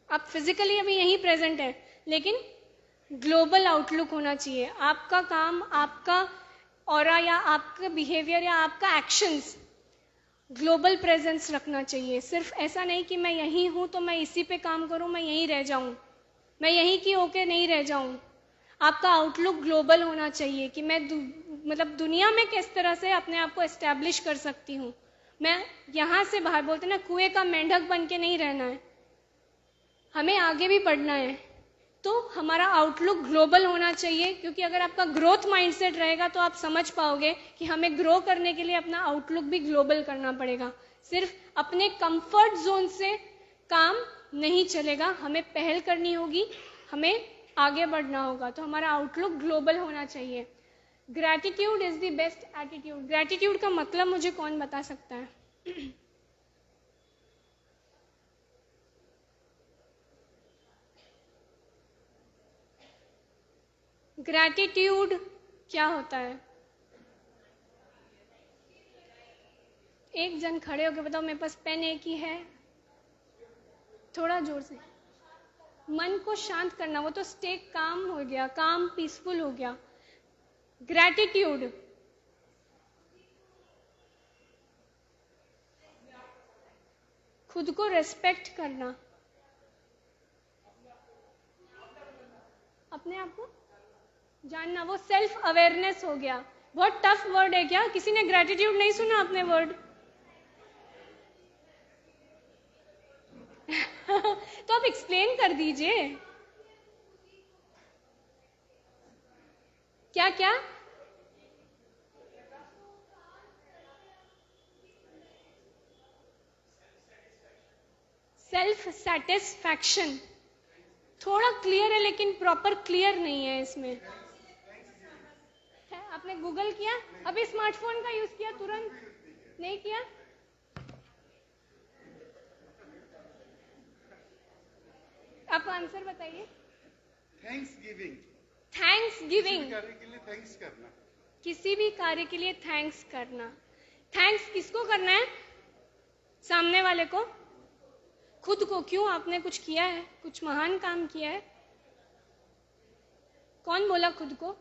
आप फिजिकली अभी यहीं प्रेजेंट है, लेकिन ग्लोबल आउटलुक होना चाहिए। आपका काम, आपका ऑरा या आपका बिहेवियर या आपका एक्शंस ग्लोबल प्रेजेंस रखना चाहिए। सिर्फ ऐसा नहीं कि मैं यहीं हूं तो मैं इसी पे काम करूं, मैं यहीं रह जाऊं, मैं यहीं की होके नहीं रह जाऊं। आपका आउटलुक ग्लोबल होना चाहिए कि मैं मतलब दुनिया में किस तरह से अपने आप को एस्टैब्लिश कर सकती हूँ। मैं यहाँ से बाहर, बोलते ना कुएं का मेंढक बन के नहीं रहना है, हमें आगे भी बढ़ना है। तो हमारा आउटलुक ग्लोबल होना चाहिए, क्योंकि अगर आपका ग्रोथ माइंडसेट रहेगा तो आप समझ पाओगे कि हमें ग्रो करने के लिए अपना आउटलुक भी ग्लोबल करना पड़ेगा। सिर्फ अपने कंफर्ट जोन से काम नहीं चलेगा, हमें पहल करनी होगी, हमें आगे बढ़ना होगा। तो हमारा आउटलुक ग्लोबल होना चाहिए। Gratitude is the best attitude. Gratitude का मतलब मुझे कौन बता सकता है? ग्रैटिट्यूड क्या होता है? एक जन खड़े होकर बताओ, मेरे पास पेन एक ही है। थोड़ा जोर से। मन को शांत करना, वो तो स्टे काम हो गया, काम पीसफुल हो गया। ग्रैटिट्यूड खुद को रेस्पेक्ट करना, अपने आप को जानना, वो सेल्फ अवेयरनेस हो गया। बहुत टफ वर्ड है क्या? किसी ने ग्रैटिट्यूड नहीं सुना अपने वर्ड? तो आप एक्सप्लेन कर दीजिए। क्या क्या? Self satisfaction. थोड़ा क्लियर है लेकिन प्रॉपर क्लियर नहीं है इसमें। आपने गूगल किया? अभी स्मार्टफोन का यूज किया? तुरंत नहीं किया? आप आंसर बताइए। Thanks giving. थैंक्स गिविंग, कार्य के लिए थैंक्स करना। किसी भी कार्य के लिए थैंक्स करना। थैंक्स किसको करना है? सामने वाले को? खुद को? क्यों? आपने कुछ किया है, कुछ महान काम किया है। कौन बोला खुद को?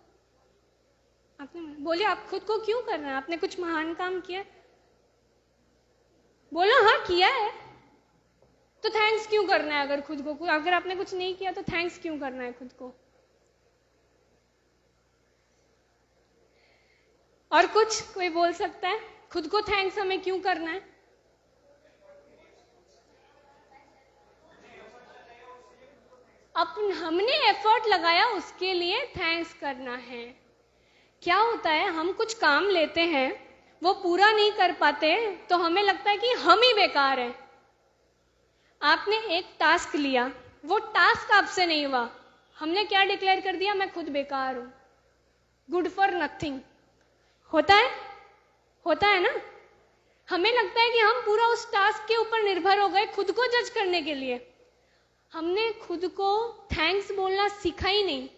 आपने बोले। आप खुद को क्यों कर रहे हैं? आपने कुछ महान काम किया है? बोलो हाँ किया है। तो थैंक्स क्यों करना है? अगर खुद को, अगर आपने कुछ नहीं किया तो थैंक्स क्यों करना है खुद को? और कुछ कोई बोल सकता है? खुद को थैंक्स हमें क्यों करना है? हमने एफर्ट लगाया उसके लिए थैंक्स करना है। क्या होता है, हम कुछ काम लेते हैं, वो पूरा नहीं कर पाते तो हमें लगता है कि हम ही बेकार हैं। आपने एक टास्क लिया, वो टास्क आपसे नहीं हुआ, हमने क्या डिक्लेयर कर दिया? मैं खुद बेकार हूं, गुड फॉर नथिंग। होता है ना? हमें लगता है कि हम पूरा उस टास्क के ऊपर निर्भर हो गए खुद को जज करने के लिए। हमने खुद को थैंक्स बोलना सीखा ही नहीं।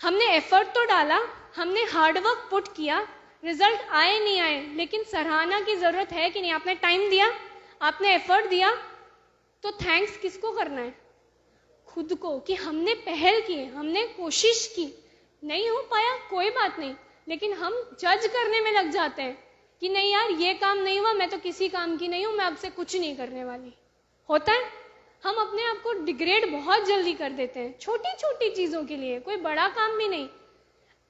हमने एफर्ट तो डाला, हमने हार्डवर्क पुट किया, रिजल्ट आए नहीं आए, लेकिन सराहना की जरूरत है कि नहीं? आपने टाइम दिया, आपने एफर्ट दिया, तो थैंक्स किसको करना है? खुद को, कि हमने पहल की, हमने कोशिश की। नहीं हो पाया कोई बात नहीं, लेकिन हम जज करने में लग जाते हैं कि नहीं यार ये काम नहीं हुआ, मैं तो किसी काम की नहीं हूं, मैं अब से कुछ नहीं करने वाली। होता है, हम अपने आप को डिग्रेड बहुत जल्दी कर देते हैं छोटी छोटी चीजों के लिए, कोई बड़ा काम भी नहीं।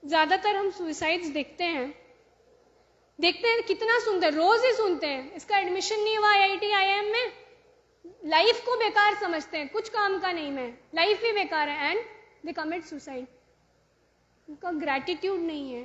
ज्यादातर हम सुसाइड्स देखते हैं कितना सुनते हैं, रोज ही सुनते हैं, इसका एडमिशन नहीं हुआ IIT IIM में, लाइफ को बेकार समझते हैं, कुछ काम का नहीं, मैं लाइफ ही बेकार है, एंड दे कमिट सुसाइड। उनका ग्रैटिट्यूड नहीं है।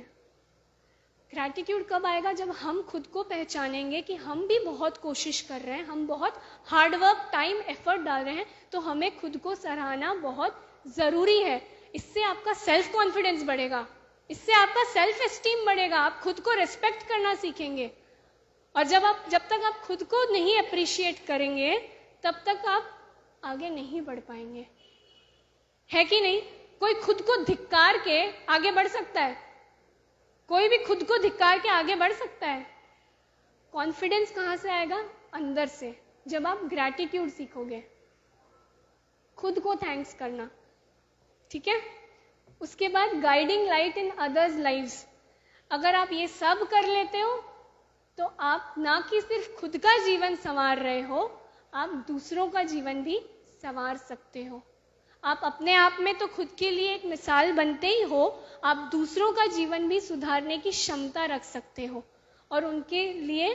ग्रैटिट्यूड कब आएगा? जब हम खुद को पहचानेंगे कि हम भी बहुत कोशिश कर रहे हैं, हम बहुत हार्ड वर्क, टाइम, एफर्ट डाल रहे हैं, तो हमें खुद को सराहना बहुत ज़रूरी है। इससे आपका सेल्फ कॉन्फिडेंस बढ़ेगा, इससे आपका सेल्फ एस्टीम बढ़ेगा, आप खुद को रिस्पेक्ट करना सीखेंगे। और जब तक आप खुद को नहीं अप्रिशिएट करेंगे, तब तक आप आगे नहीं बढ़ पाएंगे, है कि नहीं? कोई खुद को धिक्कार के आगे बढ़ सकता है? कोई भी खुद को धिक्कार के आगे बढ़ सकता है? कॉन्फिडेंस कहां से आएगा? अंदर से, जब आप ग्रैटिट्यूड सीखोगे, खुद को थैंक्स करना, ठीक है? उसके बाद guiding light in others lives. अगर आप ये सब कर लेते हो तो आप ना कि सिर्फ खुद का जीवन संवार रहे हो, आप दूसरों का जीवन भी संवार सकते हो। आप अपने आप में तो खुद के लिए एक मिसाल बनते ही हो, आप दूसरों का जीवन भी सुधारने की क्षमता रख सकते हो और उनके लिए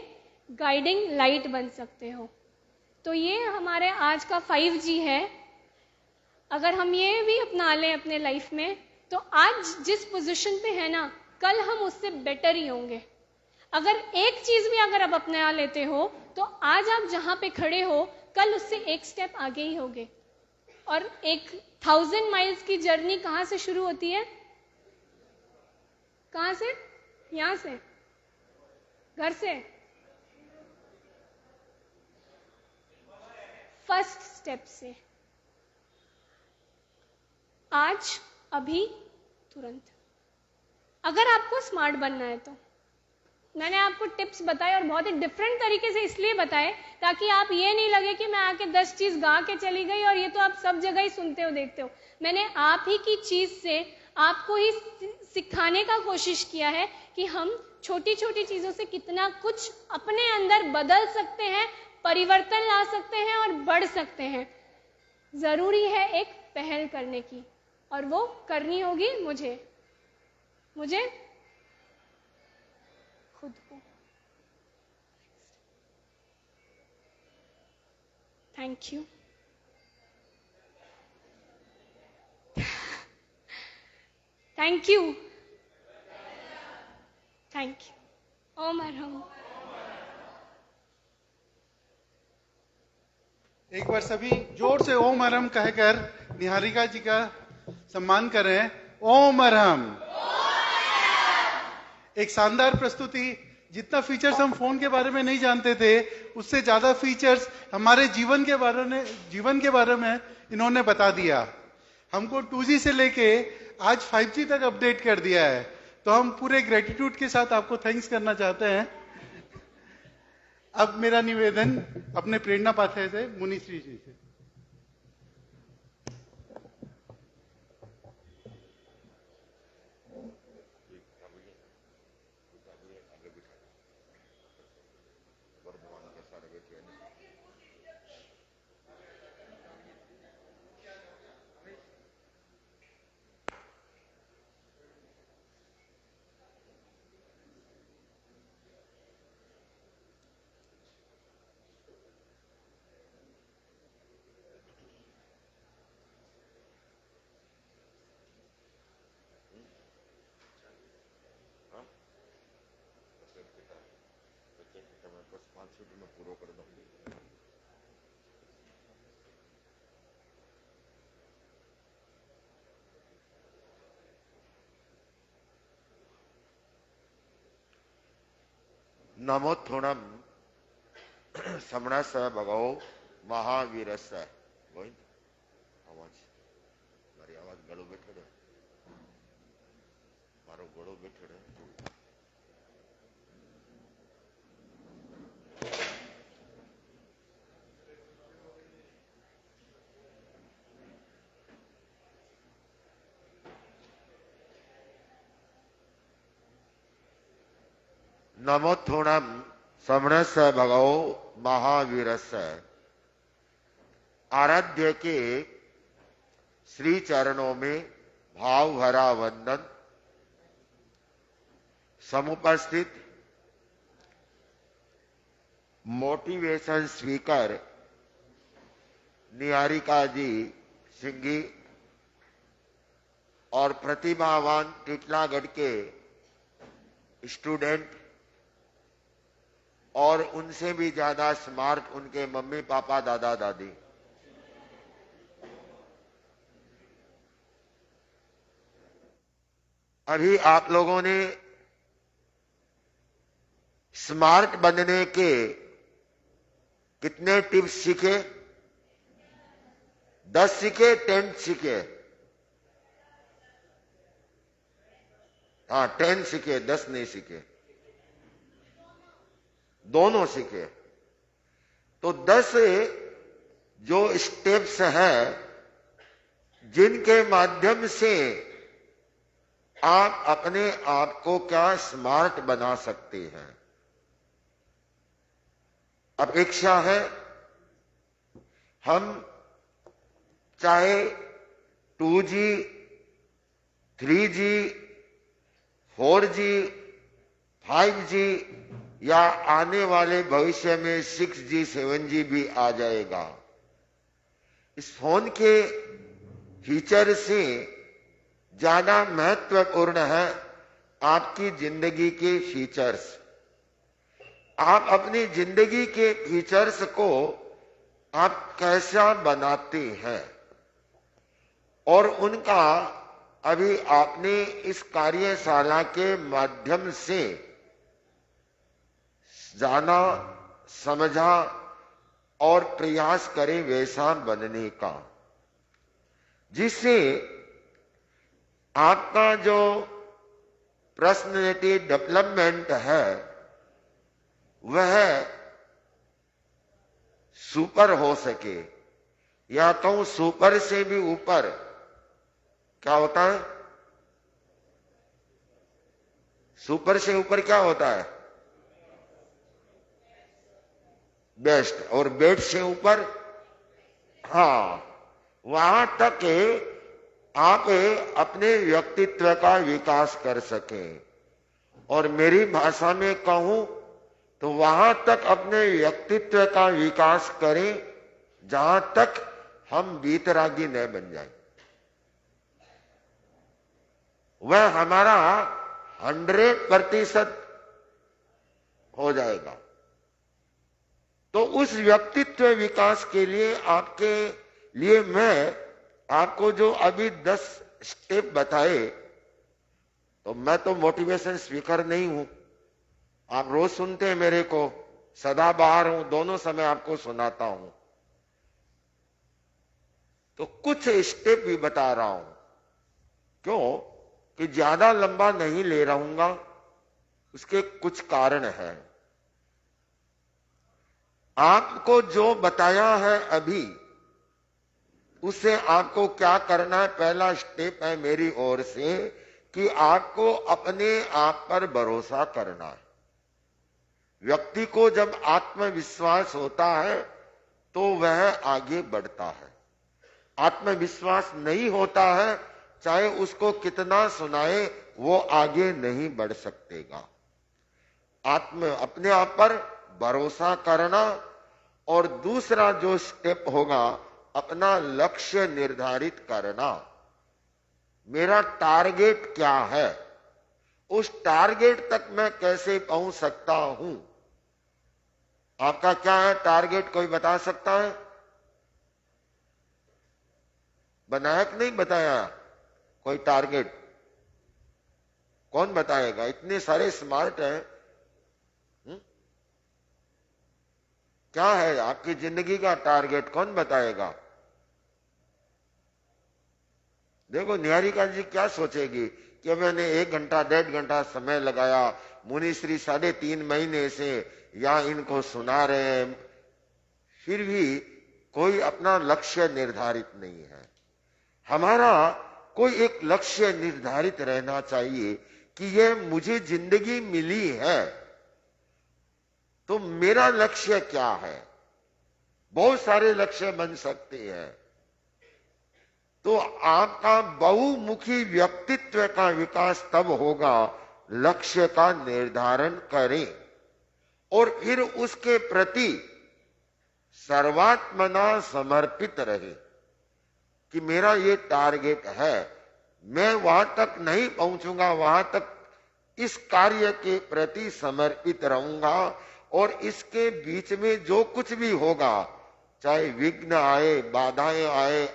गाइडिंग लाइट बन सकते हो। तो ये हमारे आज का 5G है। अगर हम ये भी अपना लें अपने लाइफ में, तो आज जिस पोजीशन पे है ना, कल हम उससे बेटर ही होंगे। अगर एक चीज भी अगर आप अपना लेते हो, तो आज आप जहां पे खड़े हो, कल उससे एक स्टेप आगे ही होगे। और एक 1000 माइल्स की जर्नी कहां से शुरू होती है? कहां से? यहां से, घर से। फर्स्ट स्टेप से। आज, अभी, तुरंत। अगर आपको स्मार्ट बनना है तो मैंने आपको टिप्स बताए, और बहुत ही डिफरेंट तरीके से इसलिए बताए ताकि आप ये नहीं लगे कि मैं आके 10 चीज गा के चली गई और ये तो आप सब जगह ही सुनते हो, देखते हो। मैंने आप ही की चीज से आपको ही सिखाने का कोशिश किया है कि हम छोटी छोटी चीजों से कितना कुछ अपने अंदर बदल सकते हैं, परिवर्तन ला सकते हैं और बढ़ सकते हैं। जरूरी है एक पहल करने की, और वो करनी होगी मुझे खुद को। Thank you. Thank you. Thank you. Om Arham. एक बार सभी जोर से ओम अरहम कहकर निहारिका जी का सम्मान करें। ओम अरहम। एक शानदार प्रस्तुति। जितना फीचर्स हम फोन के बारे में नहीं जानते थे, उससे ज्यादा फीचर्स हमारे जीवन के बारे में इन्होंने बता दिया। हमको 2G से लेके आज 5G तक अपडेट कर दिया है। तो हम पूरे ग्रेटिट्यूड के साथ आपको थैंक्स करना चाहते हैं। अब मेरा निवेदन अपने प्रेरणा पाठक से, मुनिश्री जी से। नमोत्थुणम समणस भगवो महावीरस। गोविंद आवाज, મારી આવાજ ગળો બેઠો રહે, મારો ગળો બેઠો રહે। नमोत्थुणम समणस भगवो महावीरस। आराध्य के श्री चरणों में भाव भरा वंदन। समुपस्थित मोटिवेशन स्पीकर निहारिका जी सिंघी और प्रतिभावान टिटलागढ़ के स्टूडेंट और उनसे भी ज्यादा स्मार्ट उनके मम्मी पापा दादा दादी। अभी आप लोगों ने स्मार्ट बनने के कितने टिप्स सीखे? 10 सीखे, 10 सीखे? हाँ 10 सीखे, 10 नहीं सीखे, दोनों सीखे। तो 10 जो स्टेप्स हैं जिनके माध्यम से आप अपने आप को क्या स्मार्ट बना सकते हैं। अपेक्षा है हम चाहे 2G, 3G, 4G, 5G या आने वाले भविष्य में 6G, 7G भी आ जाएगा। इस फोन के फीचर से ज्यादा महत्वपूर्ण है आपकी जिंदगी के फीचर्स। आप अपनी जिंदगी के फीचर्स को आप कैसा बनाते हैं और उनका अभी आपने इस कार्यशाला के माध्यम से जाना, समझा और प्रयास करें वैसा बनने का, जिससे आपका जो पर्सनैलिटी डेवलपमेंट है वह सुपर हो सके, या तो सुपर से भी ऊपर। क्या होता है? सुपर से ऊपर क्या होता है? बेस्ट। और बेस्ट से ऊपर? हाँ, वहां तक आप अपने व्यक्तित्व का विकास कर सकें। और मेरी भाषा में कहूं तो वहां तक अपने व्यक्तित्व का विकास करें जहां तक हम वीतरागी न बन जाए। वह हमारा 100% हो जाएगा। तो उस व्यक्तित्व विकास के लिए आपके लिए मैं आपको जो अभी 10 स्टेप बताए, तो मैं तो मोटिवेशन स्पीकर नहीं हूं, आप रोज सुनते हैं मेरे को, सदाबहार हूं, दोनों समय आपको सुनाता हूं। तो कुछ स्टेप भी बता रहा हूं, क्यों कि ज्यादा लंबा नहीं ले रहूंगा, उसके कुछ कारण हैं। आपको जो बताया है अभी उससे आपको क्या करना है? पहला स्टेप है मेरी ओर से कि आपको अपने आप पर भरोसा करना है। व्यक्ति को जब आत्मविश्वास होता है तो वह आगे बढ़ता है। आत्मविश्वास नहीं होता है, चाहे उसको कितना सुनाए, वो आगे नहीं बढ़ सकेगा। अपने आप पर भरोसा करना। और दूसरा जो स्टेप होगा, अपना लक्ष्य निर्धारित करना। मेरा टारगेट क्या है? उस टारगेट तक मैं कैसे पहुंच सकता हूं? आपका क्या है टारगेट? कोई बता सकता है? बनाया कि नहीं बताया कोई टारगेट? कौन बताएगा? इतने सारे स्मार्ट हैं। क्या है आपकी जिंदगी का टारगेट? कौन बताएगा? देखो निहारिका जी क्या सोचेगी कि मैंने 1 घंटा 1.5 घंटा समय लगाया, मुनिश्री 3.5 महीने से या इनको सुना रहे हैं, फिर भी कोई अपना लक्ष्य निर्धारित नहीं है। हमारा कोई एक लक्ष्य निर्धारित रहना चाहिए कि ये मुझे जिंदगी मिली है तो मेरा लक्ष्य क्या है। बहुत सारे लक्ष्य बन सकते हैं। तो आपका बहुमुखी व्यक्तित्व का विकास तब होगा लक्ष्य का निर्धारण करें और फिर उसके प्रति सर्वात्मना समर्पित रहे कि मेरा ये टारगेट है, मैं वहां तक नहीं पहुंचूंगा, वहां तक इस कार्य के प्रति समर्पित रहूंगा और इसके बीच में जो कुछ भी होगा, चाहे विघ्न आए, बाधाएं आए,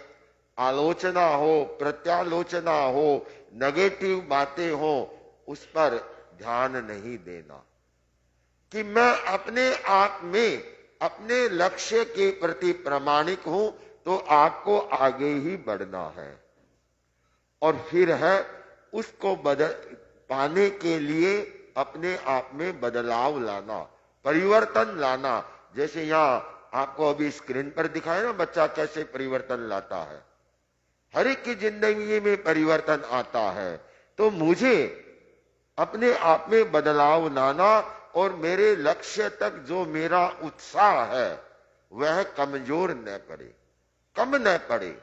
आलोचना हो, प्रत्यालोचना हो, नेगेटिव बातें हो, उस पर ध्यान नहीं देना कि मैं अपने आप में अपने लक्ष्य के प्रति प्रामाणिक हूं, तो आपको आगे ही बढ़ना है। और फिर है उसको पाने के लिए अपने आप में बदलाव लाना, परिवर्तन लाना। जैसे यहाँ आपको अभी स्क्रीन पर दिखाया ना, बच्चा कैसे परिवर्तन लाता है। हर एक की जिंदगी में परिवर्तन आता है, तो मुझे अपने आप में बदलाव लाना और मेरे लक्ष्य तक जो मेरा उत्साह है वह कमजोर न पड़े, कम न पड़े।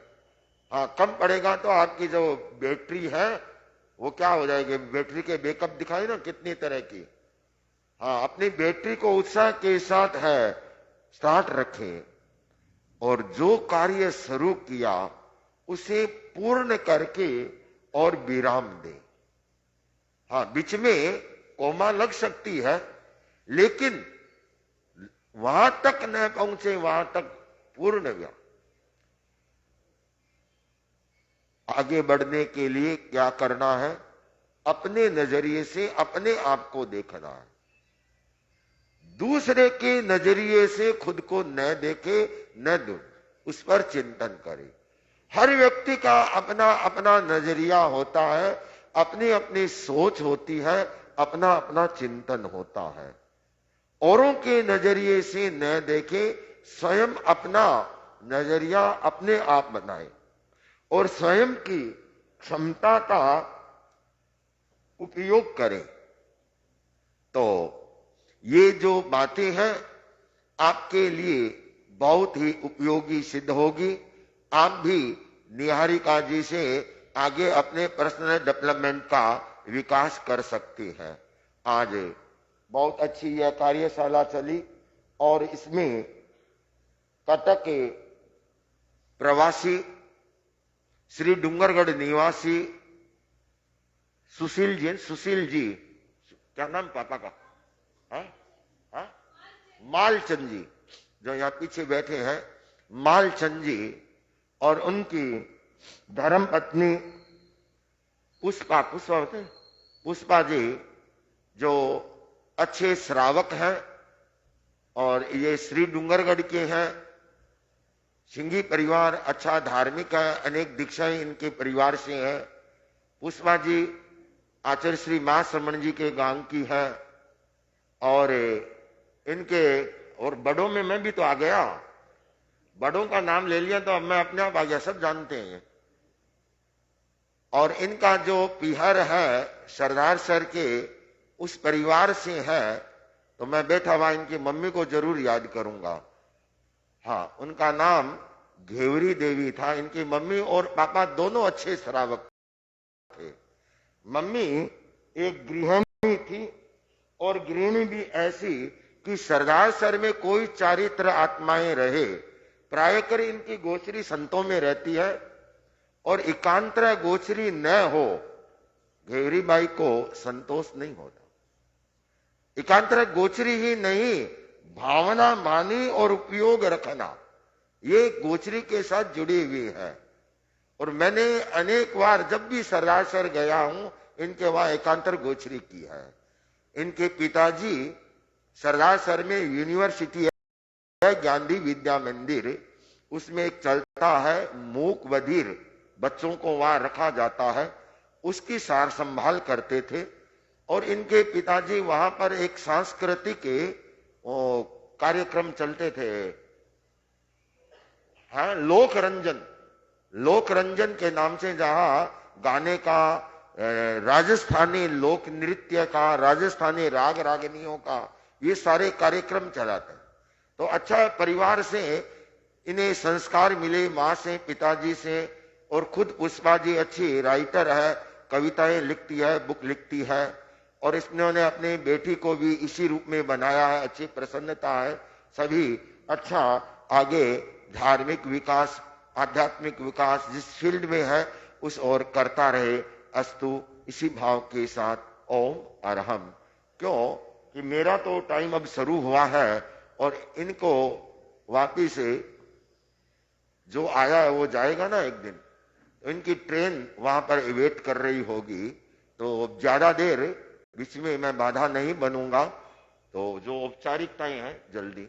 हाँ, कम पड़ेगा तो आपकी जो बैटरी है वो क्या हो जाएगी। बैटरी के बैकअप दिखाए ना कितनी तरह की। हाँ, अपनी बैटरी को उत्साह के साथ है स्टार्ट रखें और जो कार्य शुरू किया उसे पूर्ण करके और विराम दें। हाँ, बीच में कोमा लग सकती है, लेकिन वहां तक न पहुंचे, वहां तक पूर्ण व्या। आगे बढ़ने के लिए क्या करना है? अपने नजरिए से अपने आप को देखना है, दूसरे के नजरिए से खुद को न देखे, न दो, उस पर चिंतन करे। हर व्यक्ति का अपना अपना नजरिया होता है, अपनी अपनी सोच होती है, अपना अपना चिंतन होता है। औरों के नजरिए से न देखे, स्वयं अपना नजरिया अपने आप बनाए और स्वयं की क्षमता का उपयोग करें। तो ये जो बातें हैं आपके लिए बहुत ही उपयोगी सिद्ध होगी। आप भी निहारिका जी से आगे अपने पर्सनल डेवलपमेंट का विकास कर सकते हैं। आज बहुत अच्छी यह कार्यशाला चली और इसमें कटक के प्रवासी श्री डूंगरगढ़ निवासी सुशील जी, क्या नाम पापा का? मालचंद जी, जो यहाँ पीछे बैठे हैं, मालचंद जी, और उनकी धर्म पत्नी पुष्पा जी, जो अच्छे श्रावक हैं और ये श्री डूंगरगढ़ के हैं। सिंघी परिवार अच्छा धार्मिक है, अनेक दीक्षाएं इनके परिवार से हैं। पुष्पा जी आचार्य श्री मां श्रमण जी के गांव की है और इनके और बड़ों में मैं भी तो आ गया, बड़ों का नाम ले लिया तो अब मैं अपने आप आ गया, सब जानते हैं। और इनका जो पिहर है सरदार सर के उस परिवार से है, तो मैं बैठा हुआ इनकी मम्मी को जरूर याद करूंगा। हाँ, उनका नाम घेवरी देवी था। इनकी मम्मी और पापा दोनों अच्छे श्रावक थे। मम्मी एक गृहिणी थी और गृहिणी भी ऐसी कि सरदार सर में कोई चारित्र आत्माएं रहे, प्रायकर इनकी गोचरी संतों में रहती है और एकांतर गोचरी न हो, घेवरी बाई को संतोष नहीं होता। एकांतर गोचरी ही नहीं, भावना मानी और उपयोग रखना, ये गोचरी के साथ जुड़ी हुई है। और मैंने अनेक बार जब भी सरदार सर गया हूं, इनके वहां एकांतर गोचरी की है। इनके पिताजी सरदार सर में यूनिवर्सिटी है, गांधी विद्या मंदिर, उसमें एक चलता है मूक बधिर बच्चों को वहां रखा जाता है, उसकी सार संभाल करते थे। और इनके पिताजी वहां पर एक सांस्कृतिक कार्यक्रम चलते थे, हाँ, लोक रंजन के नाम से, जहां गाने का, राजस्थानी लोक नृत्य का, राजस्थानी राग रागनियों का, ये सारे कार्यक्रम चलाते हैं। तो अच्छा परिवार से इन्हें संस्कार मिले, माँ से, पिताजी से। और खुद पुष्पा जी अच्छी राइटर है, कविताएं लिखती है, बुक लिखती है और इन्होंने अपनी बेटी को भी इसी रूप में बनाया है। अच्छी प्रसन्नता है। सभी अच्छा आगे धार्मिक विकास, आध्यात्मिक विकास जिस फील्ड में है उस ओर करता रहे। अस्तु, इसी भाव के साथ ओम अरहम। क्यों कि मेरा तो टाइम अब शुरू हुआ है और इनको वापिस से जो आया है वो जाएगा ना एक दिन, तो इनकी ट्रेन वहां पर वेट कर रही होगी। तो ज्यादा देर बीच में मैं बाधा नहीं बनूंगा। तो जो औपचारिकताएं हैं जल्दी